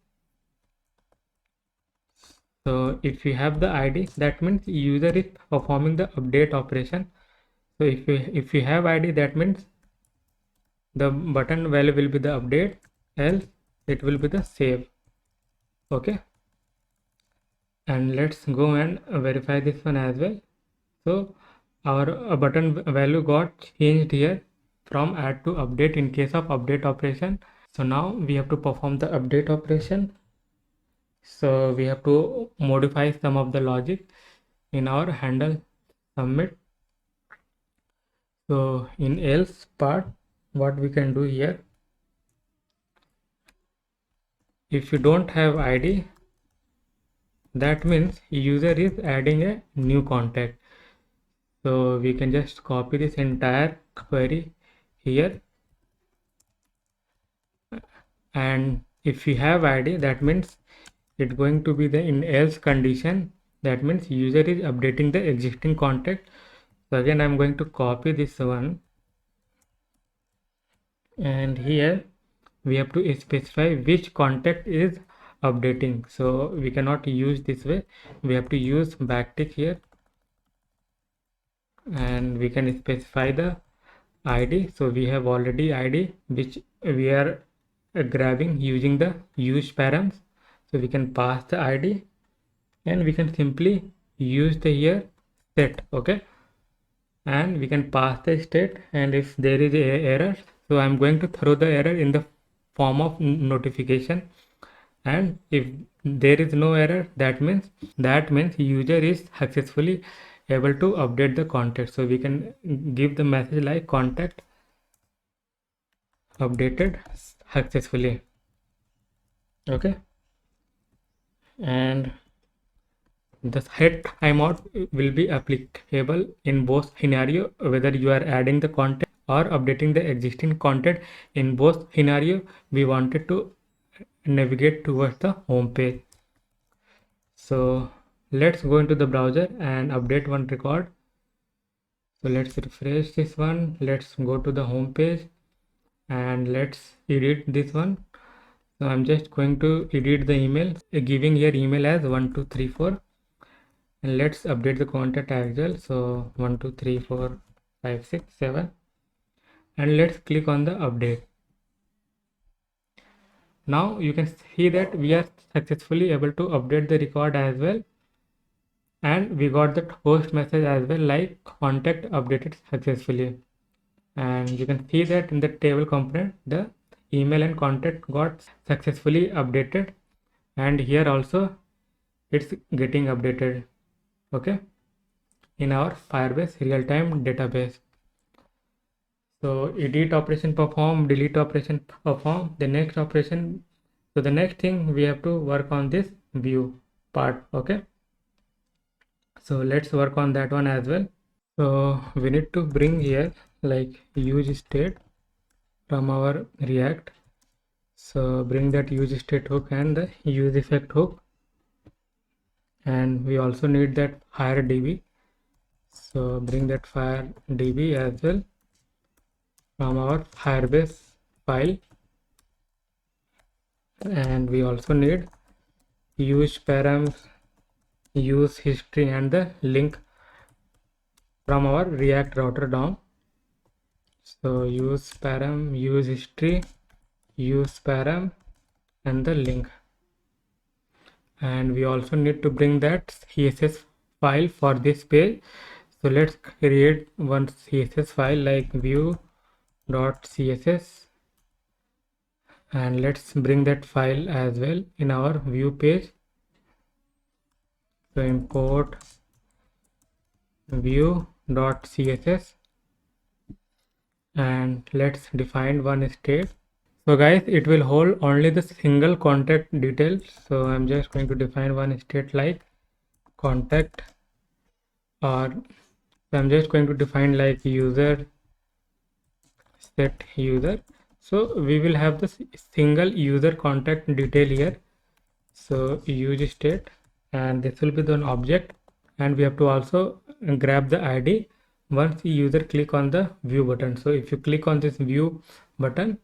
so if you have the ID, that means user is performing the update operation. So if you have ID, that means the button value will be the update, else it will be the save. Okay, and let's go and verify this one as well. So our button value got changed here from add to update in case of update operation. So now we have to perform the update operation. So we have to modify some of the logic in our handle submit. So in else part, what we can do here, if you don't have ID, that means user is adding a new contact. So we can just copy this entire query here, and if you have ID, that means it's going to be the in else condition. That means user is updating the existing contact. So again I'm going to copy this one, and here we have to specify which contact is updating. So we cannot use this way, we have to use backtick here, and we can specify the ID. So we have already ID which we are grabbing using the use params. So we can pass the ID and we can simply use the here set. Okay, and we can pass the state, and if there is a error, so I'm going to throw the error in the form of notification, and if there is no error, that means user is successfully able to update the contact. So we can give the message like contact updated successfully. Okay, and the set timeout will be applicable in both scenario, whether you are adding the content or updating the existing content. In both scenario we wanted to navigate towards the home page. So let's go into the browser and update one record. So let's refresh this one, let's go to the home page and let's edit this one. So I'm just going to edit the email, giving here email as 1234, and let's update the contact as well. So 1 2 3 4 5 6 7, and let's click on the update. Now you can see that we are successfully able to update the record as well, and we got the post message as well like contact updated successfully. And you can see that in the table component the email and contact got successfully updated, and here also it's getting updated. Okay, in our Firebase real-time database. So edit operation perform, delete operation perform, the next operation. So the next thing we have to work on this view part. Okay, so let's work on that one as well. So we need to bring here like use state from our React. So bring that use state hook and the use effect hook, and we also need that fire db. So bring that fire db as well from our Firebase file, and we also need use params, use history, and the link from our React router DOM. So use param, use history, use param, and the link. And we also need to bring that CSS file for this page. So let's create one CSS file like view.css, and let's bring that file as well in our view page. So import view.css, and let's define one state. So guys, it will hold only the single contact details. So I'm just going to define one state like contact, or I'm just going to define like user set user. So we will have the single user contact detail here. So use state, and this will be the object, and we have to also grab the ID once the user click on the view button. So if you click on this view button,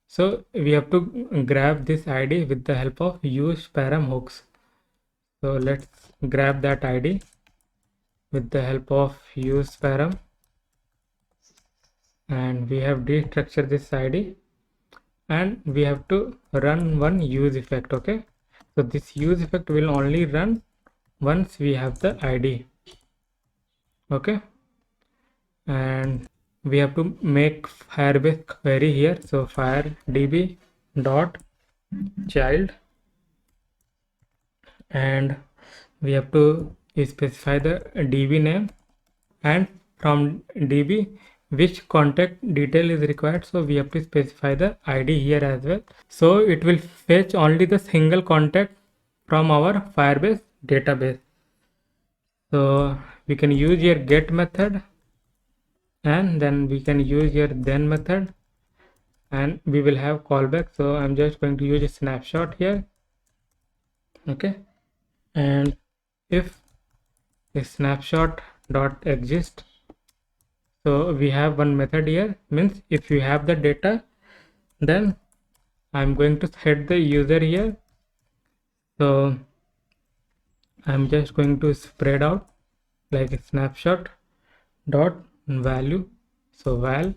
so we have to grab this ID with the help of use param hooks. So let's grab that ID with the help of use param, and we have destructured this ID, and we have to run one use effect. Okay, so this use effect will only run once we have the ID. Okay, and we have to make Firebase query here. So firedb dot child, and we have to specify the db name, and from db which contact detail is required. So we have to specify the ID here as well. So it will fetch only the single contact from our Firebase database. So we can use your get method, and then we can use your then method, and we will have callback. So I'm just going to use a snapshot here. Okay, and if a snapshot dot exist, so we have one method here, means if you have the data, then I'm going to set the user here. So I'm just going to spread out like a snapshot dot value, so val.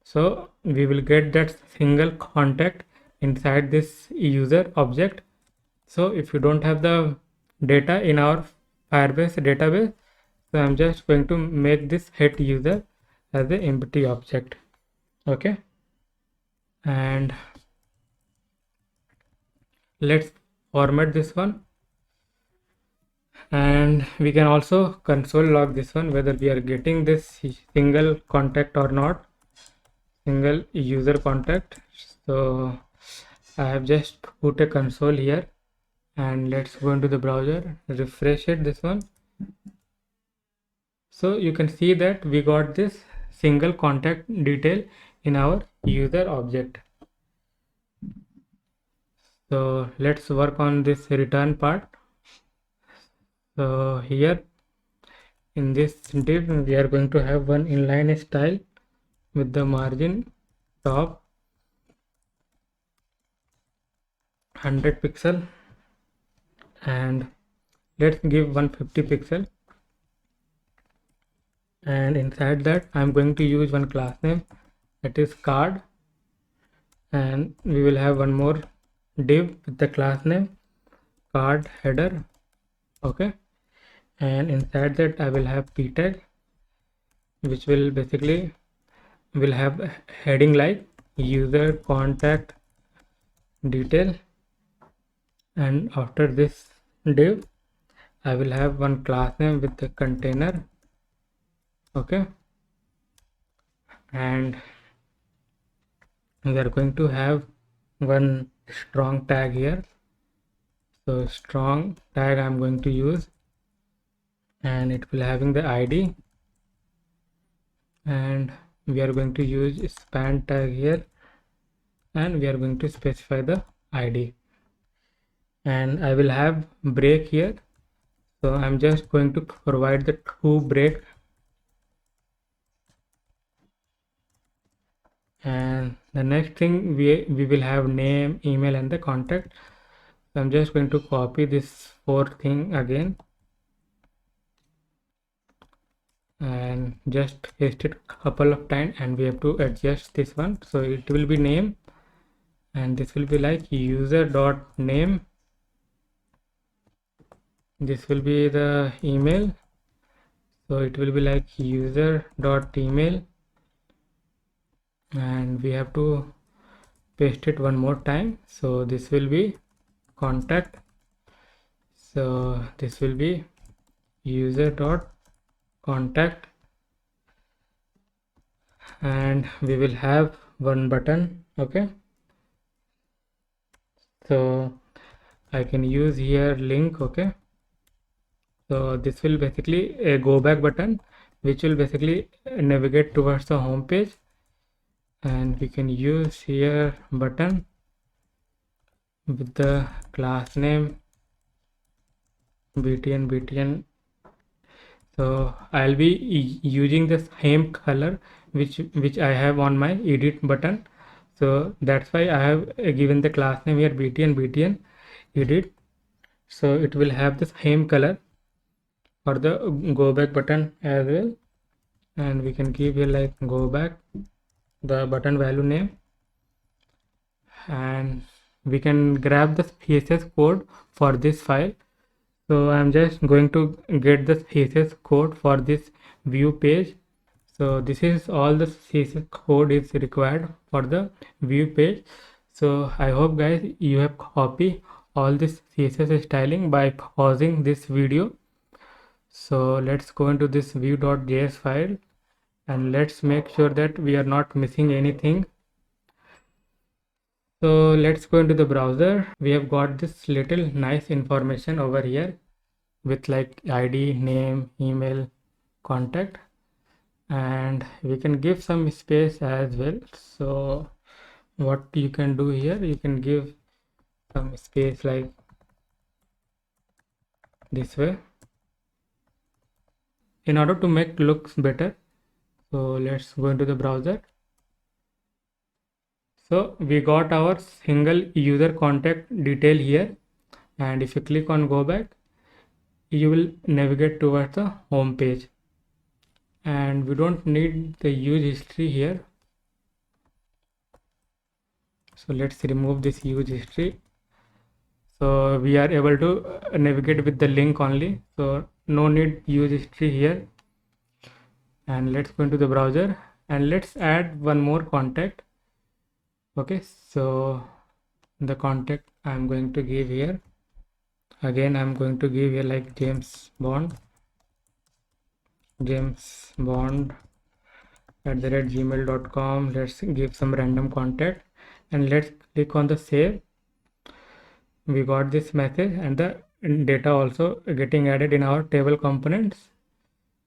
So we will get that single contact inside this user object. So if you don't have the data in our Firebase database, so I'm just going to make this hit user as an empty object. Okay, and let's format this one, and we can also console log this one whether we are getting this single contact or not, single user contact. So I have just put a console here, and let's go into the browser, refresh it, this one. So you can see that we got this single contact detail in our user object. So let's work on this return part. So here in this div we are going to have one inline style with the margin top 100 pixel, and let's give 150 pixel, and inside that I'm going to use one class name, that is card, and we will have one more div with the class name card header. Okay, and inside that I will have p tag, which will basically will have a heading like user contact detail, and after this div I will have one class name with the container. Okay, and we are going to have one strong tag here. So strong tag I'm going to use, and it will having the ID, and we are going to use span tag here, and we are going to specify the ID, and I will have break here. So I'm just going to provide the true break, and the next thing we will have name, email, and the contact. So I'm just going to copy this 4th thing again and just paste it couple of times, and we have to adjust this one. So it will be name, and this will be like user dot name, this will be the email, so it will be like user dot email, and we have to paste it one more time. So this will be contact, so this will be user dot contact, and we will have one button. Okay, so I can use here link. Okay, so this will basically a go back button which will basically navigate towards the home page, and we can use here button with the class name btn. So I'll be using the same color which I have on my edit button, so that's why I have given the class name here btn edit. So it will have the same color for the go back button as well, and we can give here like go back the button value name, and we can grab the CSS code for this file. So I'm just going to get the CSS code for this view page. So this is all the CSS code is required for the view page. So I hope guys you have copied all this CSS styling by pausing this video. So let's go into this view.js file and let's make sure that we are not missing anything. So let's go into the browser. We have got this little nice information over here with like ID, name, email, contact, and we can give some space as well. So what you can do here, you can give some space like this way in order to make looks better. So let's go into the browser. So we got our single user contact detail here, and if you click on go back, you will navigate towards the home page, and we don't need the use history here. So let's remove this use history. So we are able to navigate with the link only, so no need use history here. And let's go into the browser and let's add one more contact. Okay, so the contact I'm going to give here, again I'm going to give here like James Bond @gmail.com. let's give some random contact and let's click on the save. We got this message and the data also getting added in our table components.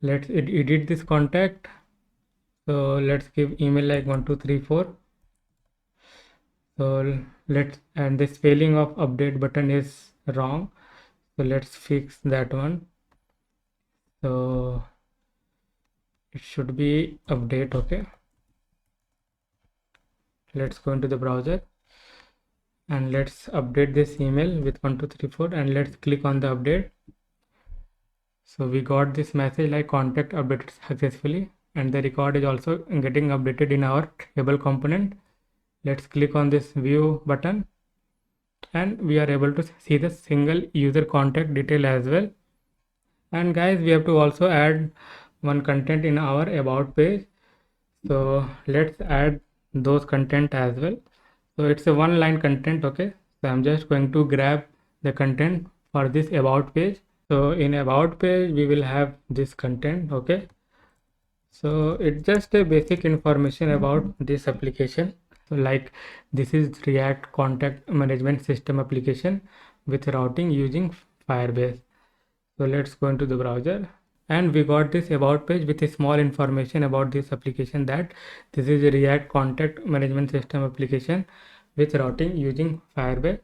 Let's edit this contact. So let's give email like 1234. So let's, and the spelling of update button is wrong, so let's fix that one. So it should be update. Okay, let's go into the browser and let's update this email with 1234 and let's click on the update. So we got this message like contact updated successfully, and the record is also getting updated in our table component. Let's click on this view button and we are able to see the single user contact detail as well. And guys, we have to also add one content in our about page, so let's add those content as well. So it's a one line content. Okay, so I'm just going to grab the content for this about page. So in about page we will have this content. Okay, so it's just a basic information about this application. So like this is React contact management system application with routing using Firebase. So let's go into the browser and we got this about page with a small information about this application, that this is a React contact management system application with routing using Firebase.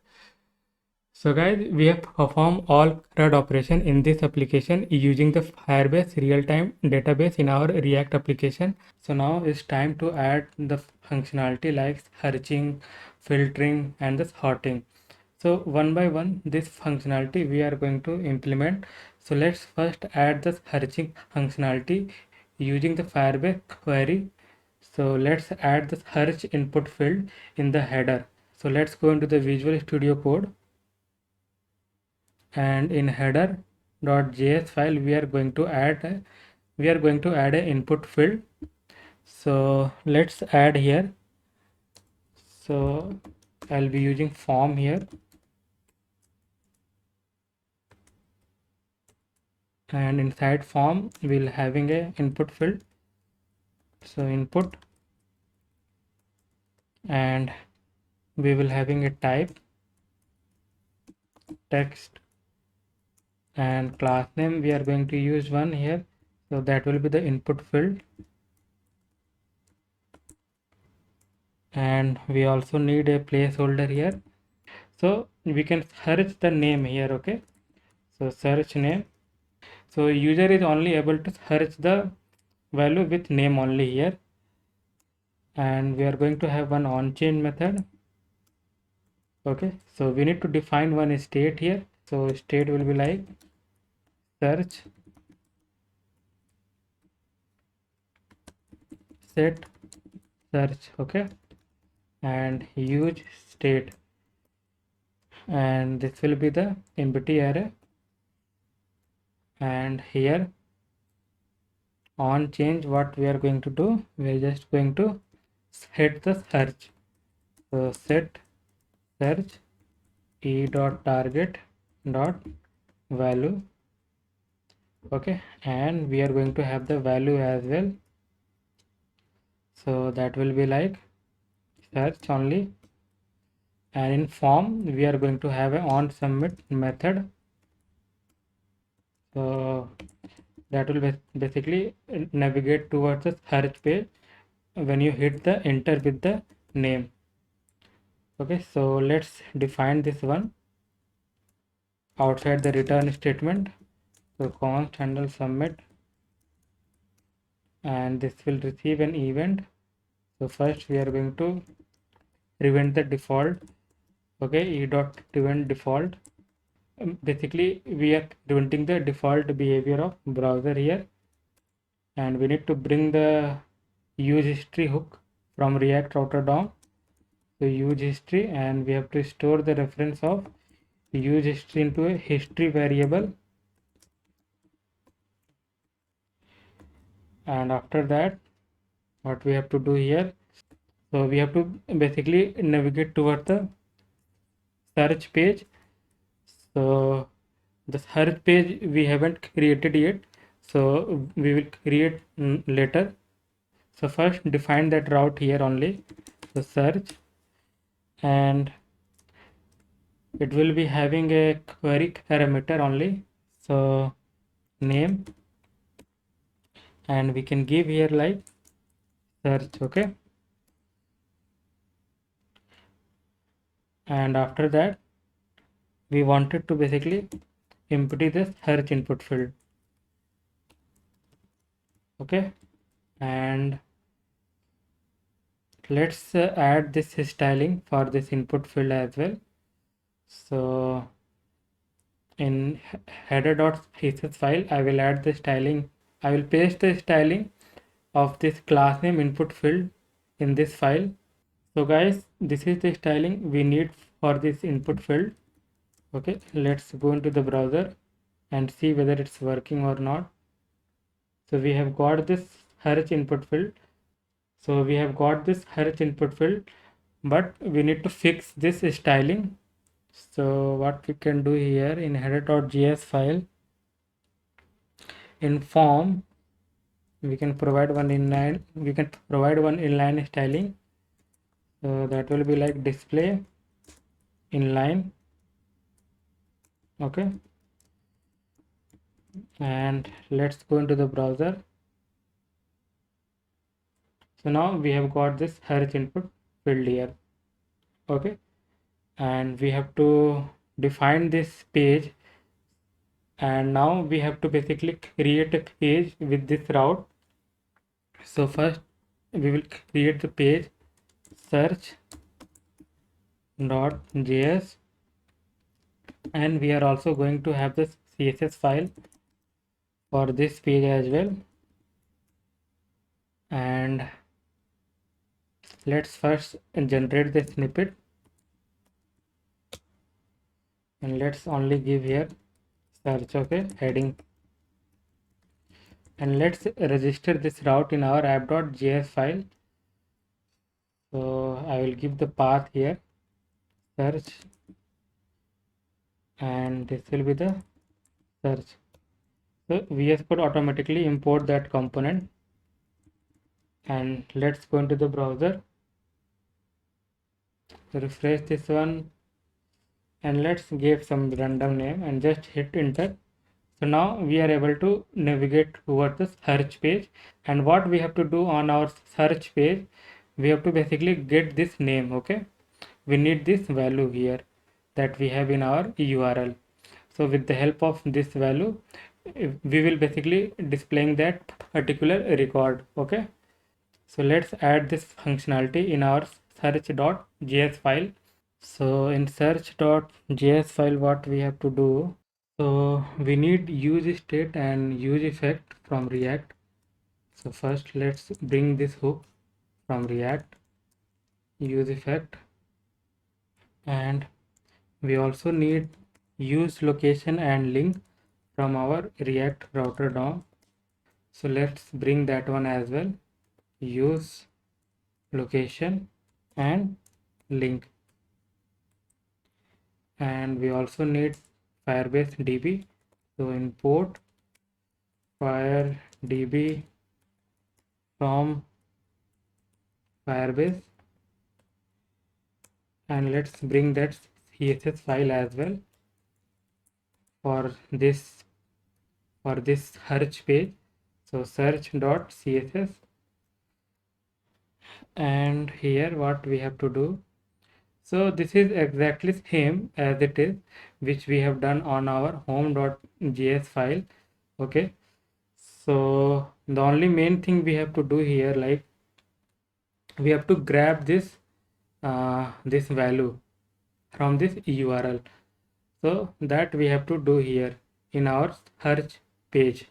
So guys, we have performed all CRUD operation in this application using the Firebase real-time database in our React application. So now it's time to add the functionality like searching, filtering and the sorting. So one by one this functionality we are going to implement. So let's first add the searching functionality using the Firebase query. So let's add the search input field in the header. So let's go into the Visual Studio Code, and in header.js file we are going to add an input field. So let's add here. So I'll be using form here, and inside form we'll having a input field. So input, and we will having a type text, and class name we are going to use one here, so that will be the input field. and we also need a placeholder here. So we can search the name here. Okay, so search name. So user is only able to search the value with name only here, and we are going to have one onChange method. Okay, so we need to define one state here. So state will be like search set search. Okay, and use state, and this will be the empty array, and here on change what we are going to do, we are just going to set the search. So set search e dot target dot value. Okay, and we are going to have the value as well, so that will be like search only, and in form we are going to have a on submit method. So that will basically navigate towards the search page when you hit the enter with the name. Okay, so let's define this one outside the return statement. So const handle submit, and this will receive an event. So first we are going to prevent the default. Okay, e dot prevent default. Basically we are preventing the default behavior of browser here, and we need to bring the use history hook from React router DOM. So use history, and we have to store the reference of use history into a history variable, and after that what we have to do here, so we have to basically navigate toward the search page. So the search page we haven't created yet, so we will create later. So first define that route here only. So search, and it will be having a query parameter only. So name, and we can give here like search. Okay, and after that we wanted to basically empty this search input field. Okay, and let's add this styling for this input field as well. So in header.css file I will add the styling. I will paste the styling of this class name input field in this file. So guys, this is the styling we need for this input field. Okay, let's go into the browser and see whether it's working or not. So we have got this search input field. So we have got this search input field, but we need to fix this styling. So what we can do here in header.js file, in form we can provide one inline, styling. So that will be like display inline. Okay, and let's go into the browser. So now we have got this search input field here. Okay, and we have to define this page, and now we have to basically create a page with this route. So first we will create the page search.js, and we are also going to have this CSS file for this page as well. And let's first generate the snippet, and let's only give here search. Okay, heading, and let's register this route in our app.js file. So I will give the path here search, and this will be the search. So VS Code automatically import that component, and let's go into the browser, refresh this one, and let's give some random name and just hit enter. So now we are able to navigate towards the search page, and what we have to do on our search page, we have to basically get this name. Okay, we need this value here that we have in our URL. So with the help of this value, we will basically displaying that particular record. Okay, so let's add this functionality in our search.js file. So in search.js file, what we have to do, so we need use state and use effect from React. So first let's bring this hook from React, use effect, and we also need use location and link from our React router DOM. So let's bring that one as well, use location and link. And we also need Firebase DB. So import FireDB from Firebase, and let's bring that CSS file as well for this search page. So search.css, and here what we have to do, so this is exactly same as it is which we have done on our home.js file. Okay, so the only main thing we have to do here, like we have to grab this value from this URL. So that we have to do here in our search page.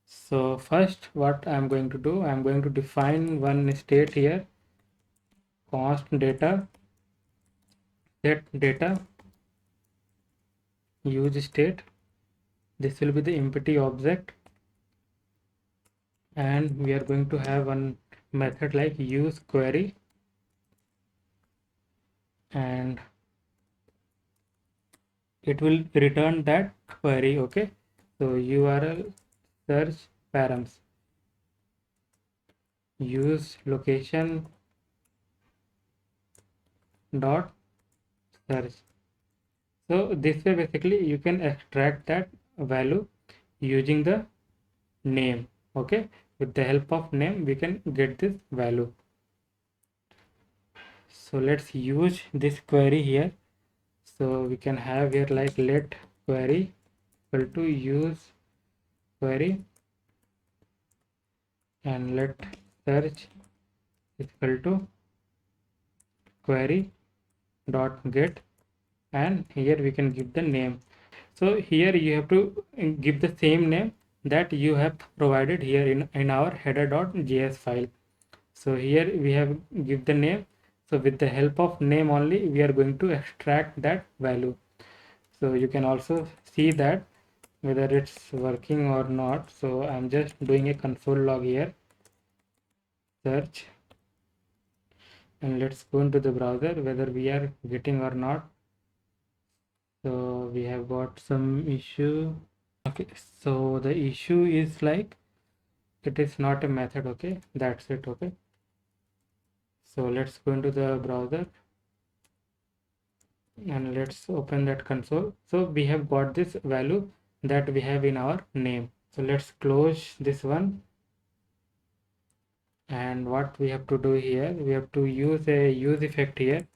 So first what I'm going to do, I'm going to define one state here, const data, set data, use state. This will be the empty object, and we are going to have one method like use query, and it will return that query. Okay, so URL search params, use location dot search. So this way basically you can extract that value using the name. Okay, with the help of name we can get this value. So let's use this query here. So we can have here like let query equal to use query, and let search equal to query dot get, and here we can give the name. So here you have to give the same name that you have provided here in our header.js file. So here we have give the name. So with the help of name only we are going to extract that value. So you can also see that whether it's working or not. So I'm just doing a console log here, search, and let's go into the browser whether we are getting or not. So we have got some issue. Okay, so the issue is like it is not a method. Okay, that's it. Okay, so let's go into the browser and let's open that console. So we have got this value that we have in our name. So let's close this one, and what we have to do here, we have to use a use effect here.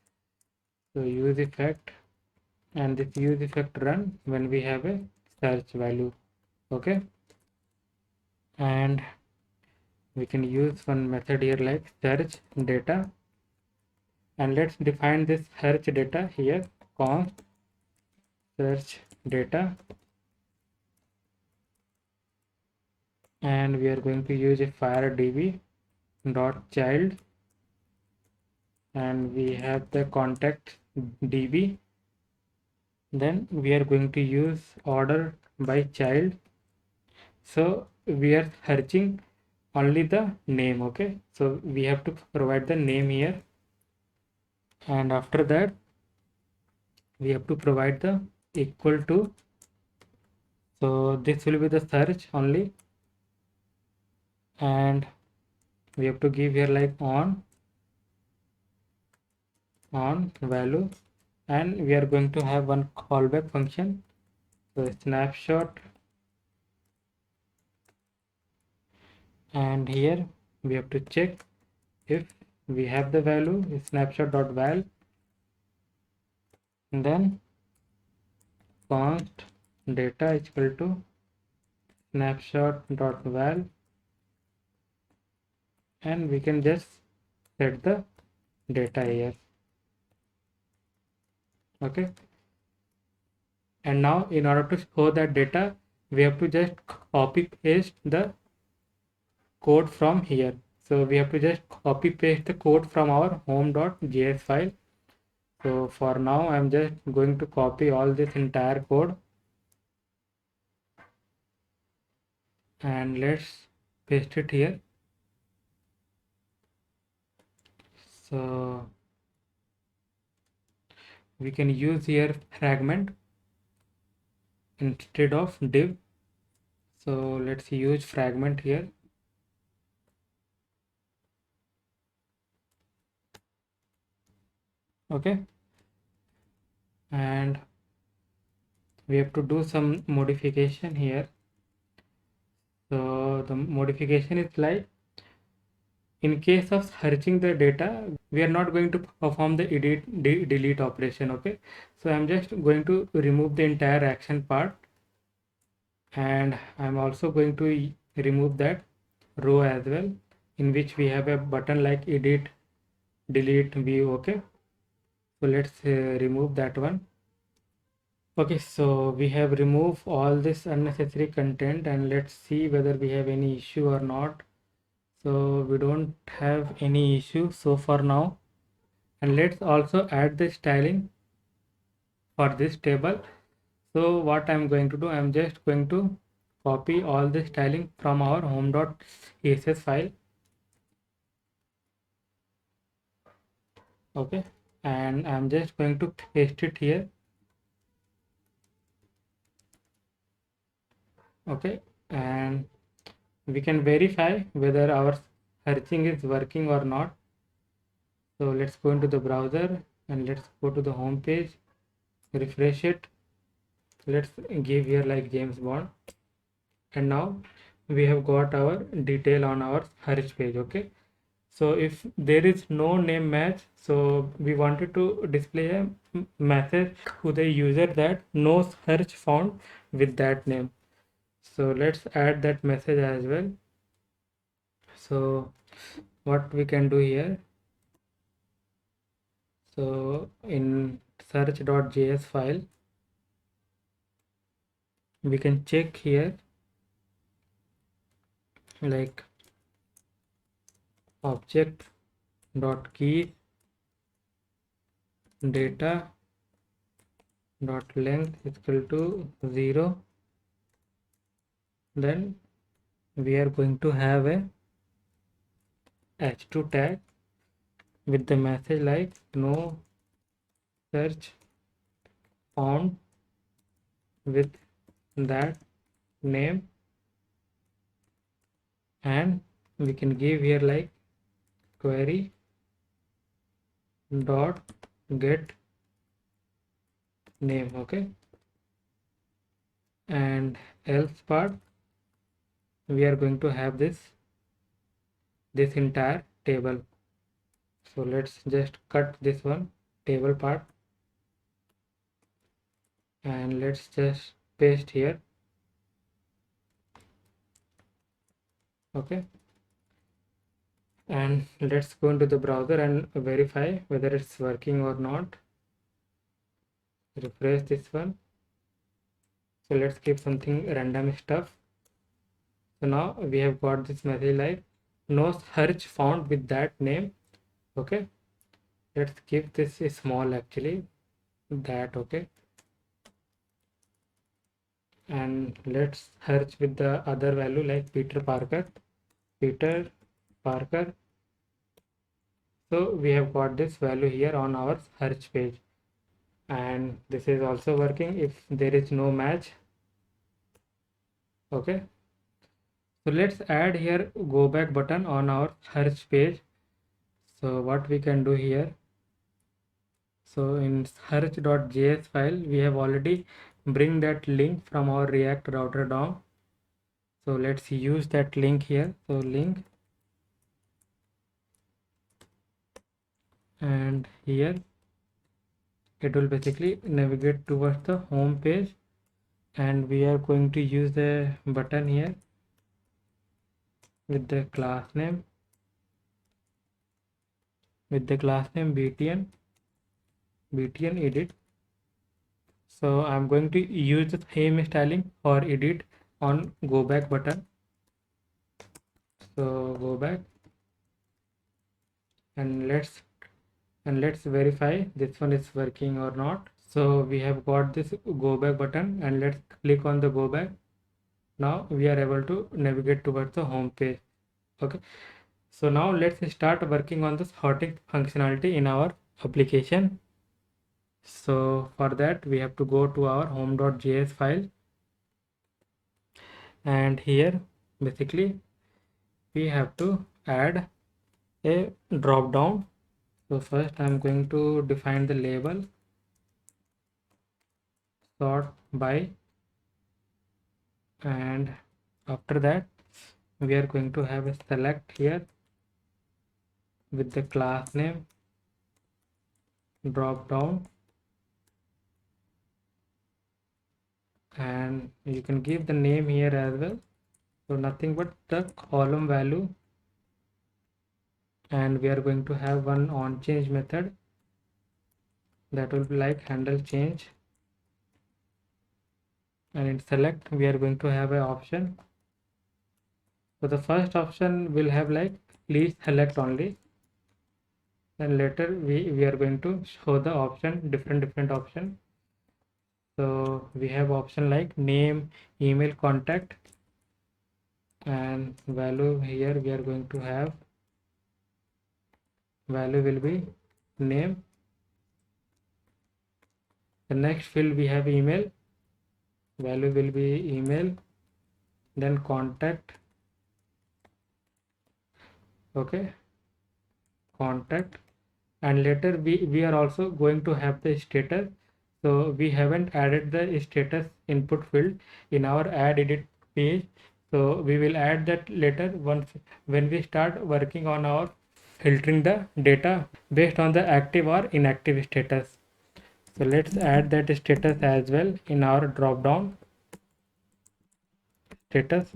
So use effect, and this use effect run when we have a search value. Okay, and we can use one method here like search data, and let's define this search data here, const search data, and we are going to use a FireDB dot child, and we have the contact DB. Then we are going to use order by child. So we are searching only the name. Okay, so we have to provide the name here, and after that we have to provide the equal to. So this will be the search only, and we have to give here like on value, and we are going to have one callback function. So snapshot, and here we have to check if we have the value snapshot.val, and then const data is equal to snapshot.val, and we can just set the data here. Okay, and now in order to show that data, we have to just copy paste the code from here. So we have to just copy paste the code from our home.js file. So for now I'm just going to copy all this entire code, and let's paste it here. So we can use here fragment instead of div. So let's use fragment here. Okay, and we have to do some modification here. So the modification is like, in case of searching the data, we are not going to perform the edit delete operation. Okay, so I'm just going to remove the entire action part, and I'm also going to remove that row as well, in which we have a button like edit delete view. Okay, so let's remove that one. Okay, so we have removed all this unnecessary content, and let's see whether we have any issue or not. So we don't have any issue so far now. And let's also add the styling for this table. So what I'm going to do, I'm just going to copy all the styling from our home.css file. Okay, and I'm just going to paste it here. Okay, and we can verify whether our searching is working or not. So let's go into the browser and let's go to the home page, refresh it. Let's give here like James Bond, and now we have got our detail on our search page. Okay, so if there is no name match, so we wanted to display a message to the user that no search found with that name. So let's add that message as well. So what we can do here, so in search.js file, we can check here like object dot key data dot length is equal to 0. Then we are going to have a h2 tag with the message like no search found with that name, and we can give here like query dot get name. Okay, and else part, we are going to have this entire table. So let's just cut this one table part, and let's just paste here. Okay, and let's go into the browser and verify whether it's working or not. Refresh this one. So let's keep something random stuff. So now we have got this message like no search found with that name. Okay, let's keep this small actually, that. Okay, and let's search with the other value like Peter Parker. So we have got this value here on our search page, and this is also working if there is no match. Okay, so let's add here go back button on our search page. So what we can do here, so in search.js file we have already bring that link from our React router DOM. So let's use that link here. So link and here it will basically navigate towards the home page, and we are going to use the button here with the class name btn edit. So I'm going to use the theme styling for edit on go back button. So go back and let's verify this one is working or not. So we have got this go back button, and let's click on the go back. Now we are able to navigate towards the home page. Okay, so now let's start working on the sorting functionality in our application. So for that we have to go to our home.js file, and here basically we have to add a drop down. So first I'm going to define the label sort by, and after that we are going to have a select here with the class name drop down, and you can give the name here as well, so nothing but the column value, and we are going to have one on change method that will be like handle change, and in select we are going to have an option. So the first option will have like please select only, and later we are going to show the option different option. So we have option like name, email, contact, and value. Here we are going to have value will be name. The next field we have email, value will be email, then contact. Okay, contact, and later we are also going to have the status. So we haven't added the status input field in our add edit page, so we will add that later once when we start working on our filtering the data based on the active or inactive status. So let's add that status as well in our drop down status,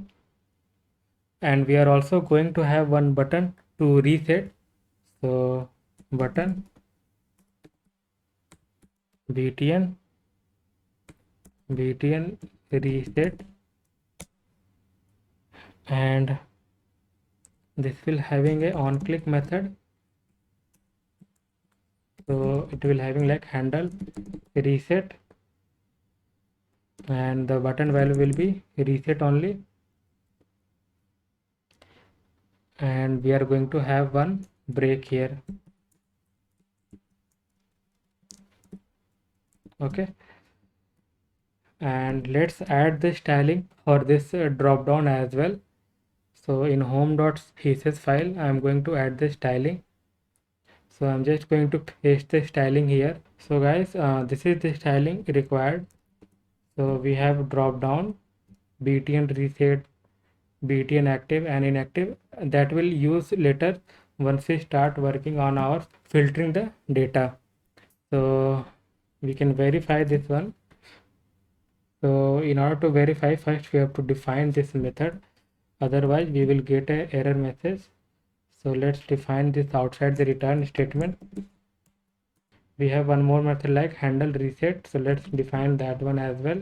and we are also going to have one button to reset. So button btn reset, and this will having a on click method, so it will having like handle reset, and the button value will be reset only, and we are going to have one break here. Okay, and let's add the styling for this drop down as well. So in home.thesis file I am going to add the styling, so I'm just going to paste the styling here. So guys, this is the styling required. So we have drop down btn reset, btn active and inactive, that will use later once we start working on our filtering the data. So we can verify this one. So in order to verify, first we have to define this method, otherwise we will get a error message. So let's define this outside the return statement. We have one more method like handle reset, so let's define that one as well.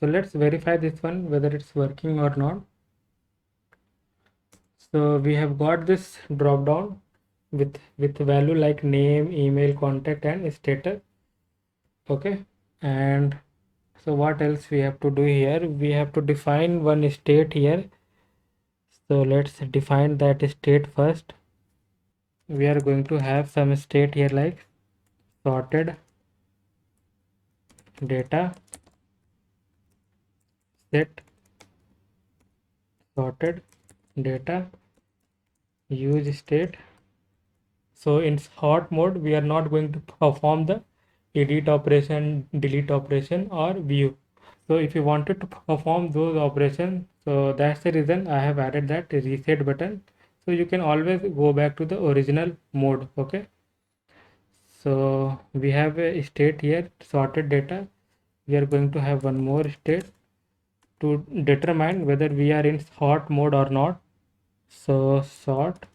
So let's verify this one whether it's working or not. So we have got this drop down with value like name, email, contact and status. Okay, and so what else we have to do here? We have to define one state here. So let's define that state first. We are going to have some state here like sorted data set sorted data use state. So in sort mode we are not going to perform the edit operation, delete operation or view. So if you wanted to perform those operations, so that's the reason I have added that reset button. So you can always go back to the original mode. Okay. So we have a state here, sorted data. We are going to have one more state to determine whether we are in sort mode or not. So sort,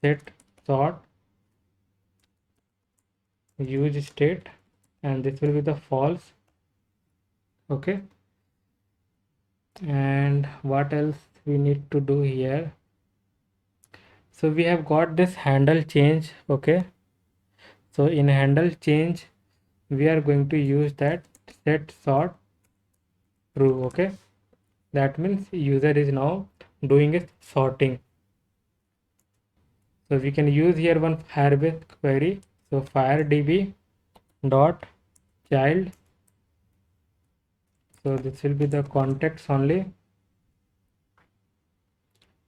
set, sort, use state, and this will be the false. Okay. And what else we need to do here? So we have got this handle change. Okay. So in handle change, we are going to use that set sort true. Okay. That means user is now doing a sorting. So we can use here one Firebase query. So firedb dot child. So this will be the context only,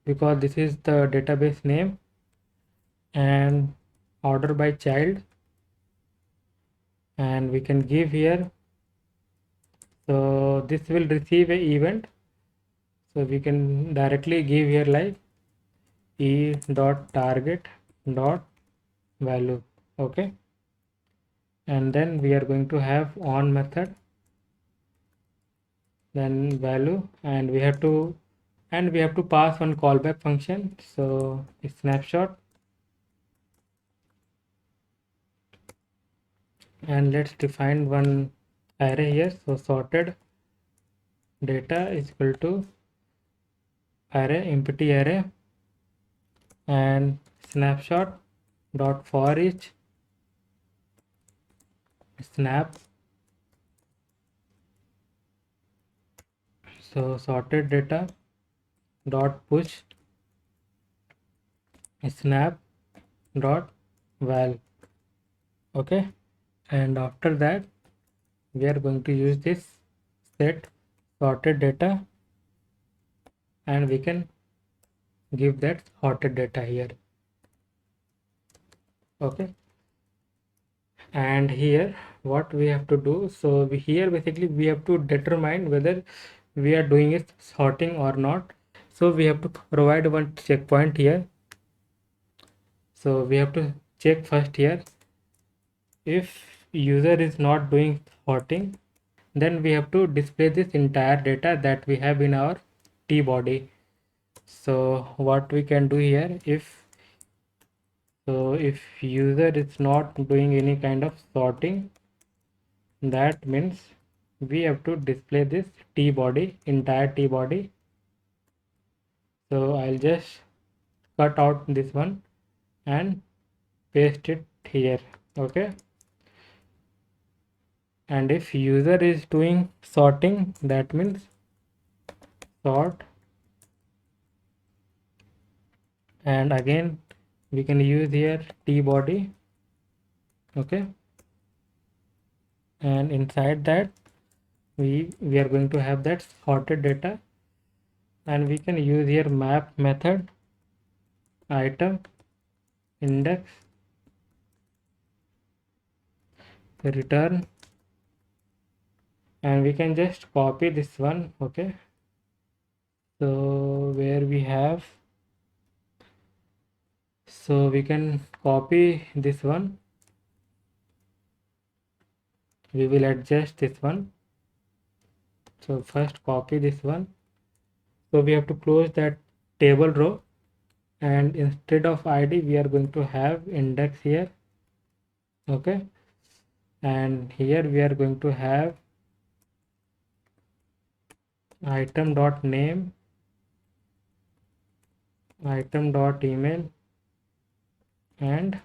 because this is the database name, and order by child, and we can give here. So this will receive a event. So we can directly give here like e dot target dot value. Okay. And then we are going to have on method, then value, and we have to pass one callback function. So snapshot, and let's define one array here. So sorted data is equal to array, empty array, and snapshot dot for each snap. So sorted data dot push snap dot val. Okay. And after that we are going to use this set sorted data, and we can give that sorted data here. Okay. And here what we have to do, so here basically we have to determine whether we are doing is sorting or not. So we have to provide one checkpoint here. So we have to check first here, if user is not doing sorting, then we have to display this entire data that we have in our t body. So what we can do here, if user is not doing any kind of sorting, that means we have to display this t body, entire t body. So I'll just cut out this one and paste it here. Okay. And if user is doing sorting, that means sort, and again we can use here t body. Okay. And inside that we are going to have that sorted data, and we can use here map method item index return, and we can just copy this one. Okay. So where we have, so we can copy this one, we will adjust this one. So first copy this one. So we have to close that table row, and instead of id we are going to have index here. Okay. And here we are going to have item dot name, item dot email, and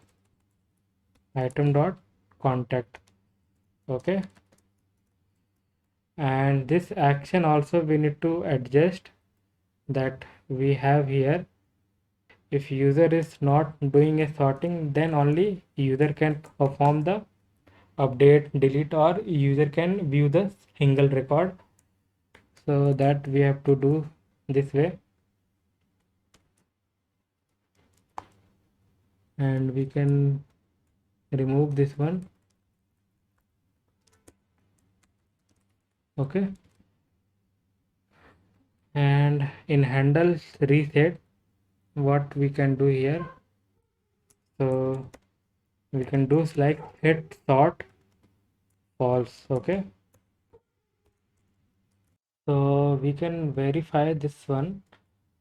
item dot contact. Okay. And this action also we need to adjust, that we have here, if user is not doing a sorting, then only user can perform the update, delete, or user can view the single record. So that we have to do this way. And we can remove this one. Okay, and in handles reset, what we can do here, so we can do is like hit sort false. Okay, so we can verify this one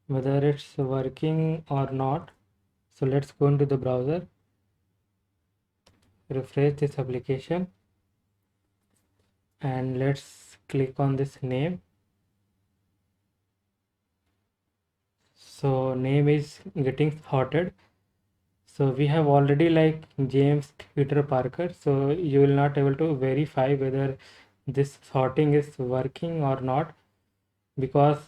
whether it's working or not. So let's go into the browser, refresh this application, and let's click on this name. So name is getting sorted. So we have already like James Peter Parker, so you will not able to verify whether this sorting is working or not, because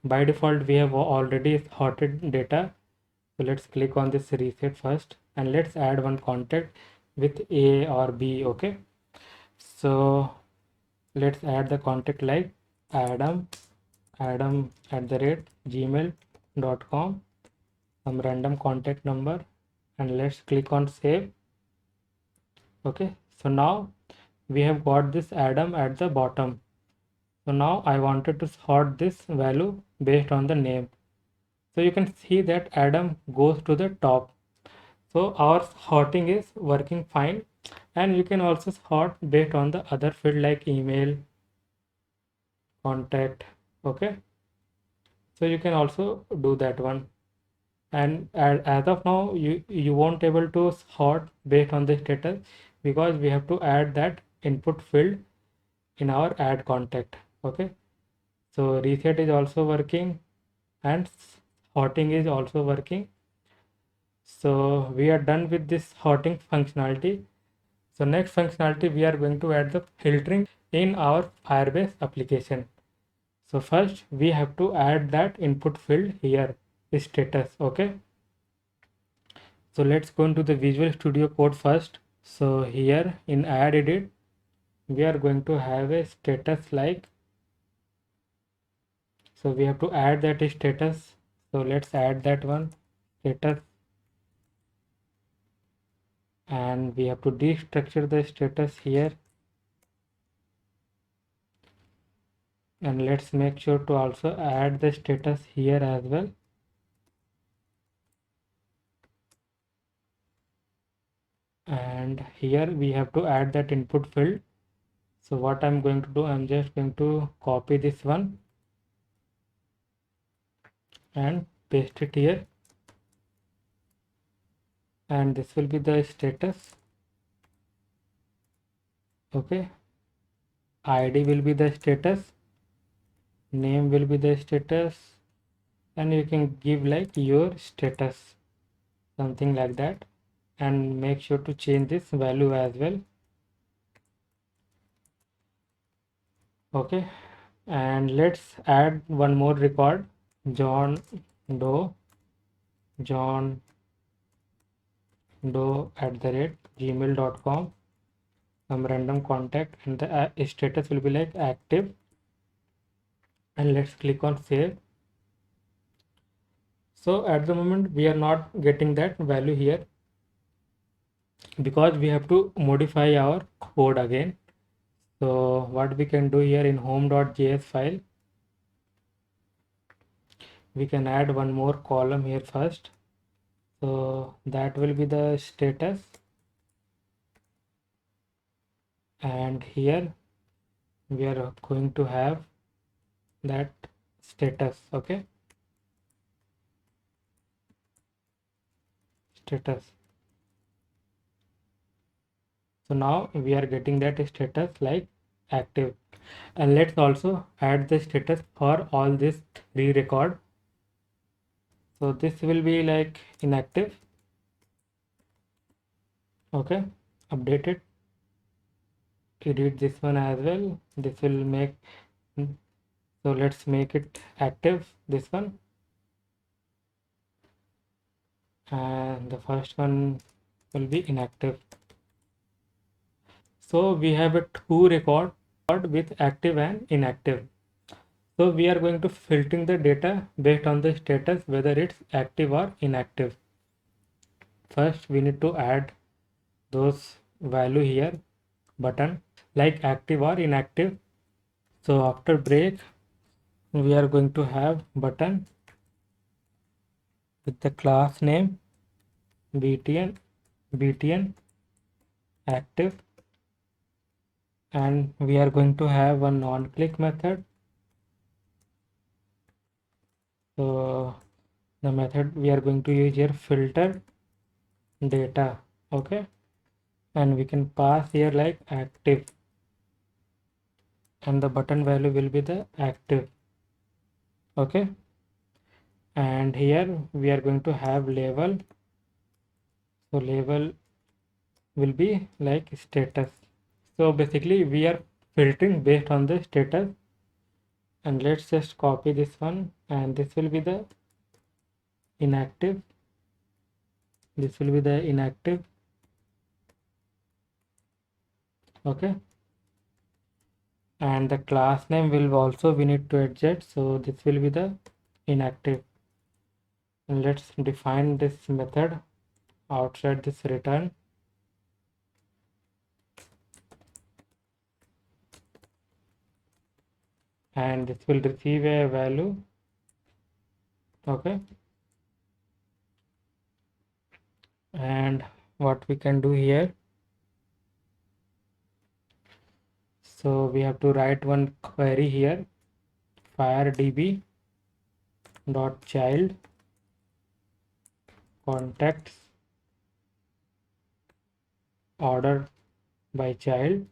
by default we have already sorted data. So let's click on this reset first, and let's add one contact with A or B. Okay, so let's add the contact like Adam @gmail.com, some random contact number, and let's click on save. Okay, so now we have got this Adam at the bottom. So now I wanted to sort this value based on the name. So you can see that Adam goes to the top. So our sorting is working fine, and you can also sort based on the other field like email, contact. Okay, so you can also do that one. And as of now you won't able to sort based on the status, because we have to add that input field in our add contact. Okay, so reset is also working and sorting is also working. So we are done with this sorting functionality. So next functionality, we are going to add the filtering in our Firebase application. So first we have to add that input field here, status. Okay, so let's go into the Visual Studio Code first. So here in add edit, we are going to have a status like, so we have to add that status. So let's add that one, status, and we have to destructure the status here, and let's make sure to also add the status here as well. And here we have to add that input field. So what I'm going to do, I'm just going to copy this one and paste it here, and this will be the status. Okay, ID will be the status, name will be the status, and you can give like your status, something like that, and make sure to change this value as well. Okay, and let's add one more record, John Doe, John Doe @gmail.com, some random contact, and the status will be like active, and let's click on save. So at the moment we are not getting that value here, because we have to modify our code again. So what we can do here, in home.js file, we can add one more column here first. So that will be the status, and here we are going to have that status. Okay, status. So now we are getting that status like active, and let's also add the status for all these three record. So this will be like inactive. Okay, update it, edit this one as well, this will make, so let's make it active, this one, and the first one will be inactive. So we have a two record with active and inactive. So we are going to filtering the data based on the status whether it's active or inactive. First we need to add those value here, button like active or inactive. So after break, we are going to have button with the class name btn active, and we are going to have a non-click method. So the method we are going to use here, filter data. Okay, and we can pass here like active, and the button value will be the active. Okay, and here we are going to have label. So label will be like status. So basically we are filtering based on the status, and let's just copy this one, and this will be the inactive, this will be the inactive. Okay, and the class name will also we need to adjust, so this will be the inactive. And let's define this method outside this return. And this will receive a value. Okay, and what we can do here, so we have to write one query here, firedb dot child contacts order by child.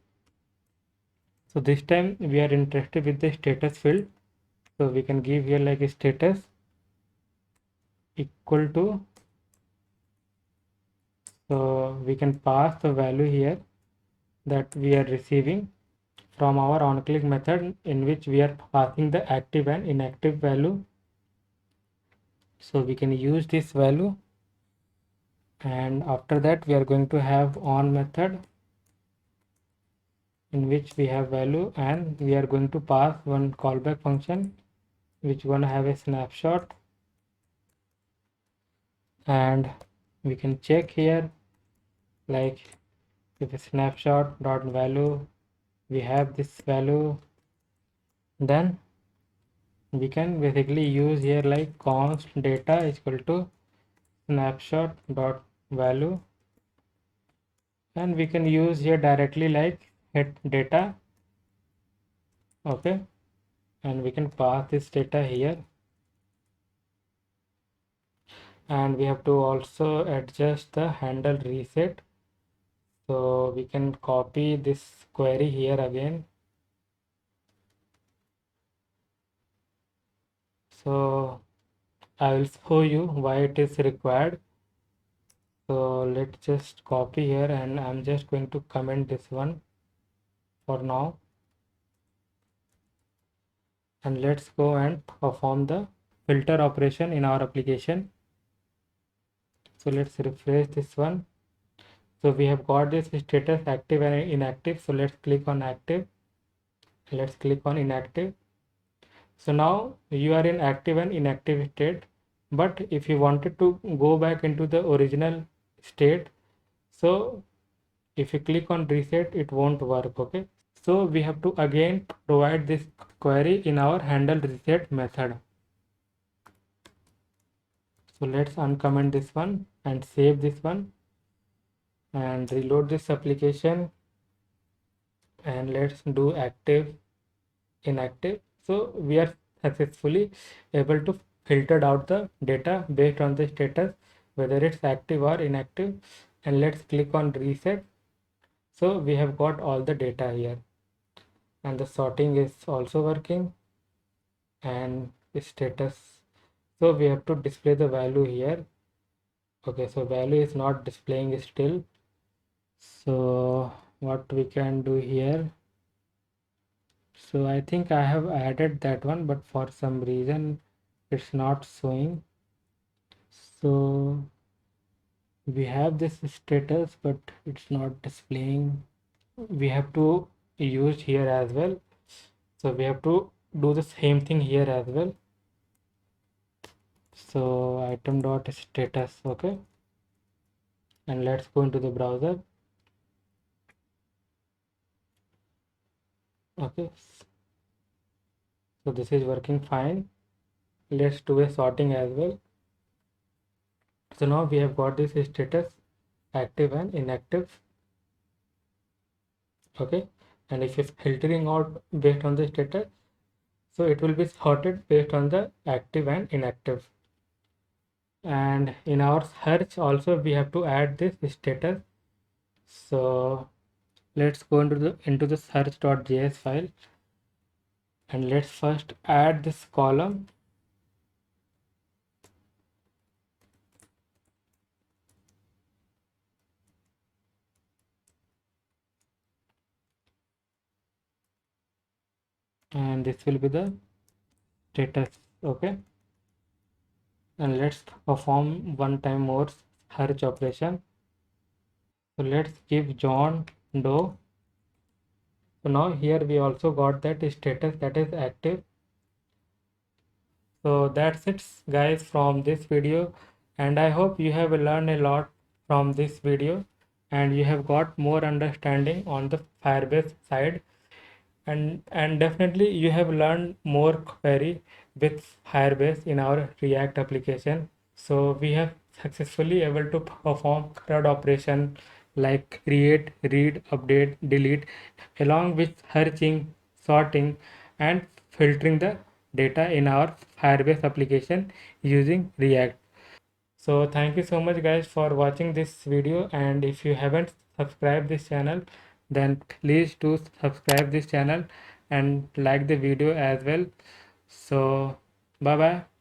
So this time we are interested with the status field, so we can give here like a status equal to, so we can pass the value here that we are receiving from our onClick method, in which we are passing the active and inactive value. So we can use this value, and after that we are going to have on method, in which we have value, and we are going to pass one callback function which going to have a snapshot, and we can check here like if a snapshot dot value we have this value, then we can basically use here like const data is equal to snapshot dot value, and we can use here directly like get data. Okay, and we can pass this data here, and we have to also adjust the handle reset. So we can copy this query here again. So I will show you why it is required. So let's just copy here, and I'm just going to comment this one for now, and let's go and perform the filter operation in our application. So let's refresh this one. So we have got this status active and inactive. So let's click on active, let's click on inactive. So now you are in active and inactive state, but if you wanted to go back into the original state, so if you click on reset, it won't work. Okay, so we have to again provide this query in our handle reset method. So let's uncomment this one and save this one and reload this application, and let's do active inactive. So we are successfully able to filtered out the data based on the status, whether it's active or inactive. And let's click on reset. So we have got all the data here, and the sorting is also working, and status. So we have to display the value here. Okay, so value is not displaying still. So what we can do here, so I think I have added that one, but for some reason it's not showing. So we have this status, but it's not displaying. We have to use here as well. So we have to do the same thing here as well. So item dot status. Okay, and let's go into the browser. Okay, So this is working fine. Let's do a sorting as well. So now we have got this status active and inactive. Okay, and if you're filtering out based on the status, so it will be sorted based on the active and inactive. And in our search also we have to add this status. So let's go into the search.js file, and let's first add this column. And this will be the status. Okay, and let's perform one time more search operation. So let's give John Doe. So now here we also got that status that is active. So that's it guys from this video, and I hope you have learned a lot from this video and you have got more understanding on the Firebase side, and definitely you have learned more query with Firebase in our React application. So we have successfully able to perform CRUD operation like create, read, update, delete, along with searching, sorting, and filtering the data in our Firebase application using React. So thank you so much guys for watching this video, and if you haven't subscribed this channel, then please do subscribe this channel and like the video as well. So bye bye.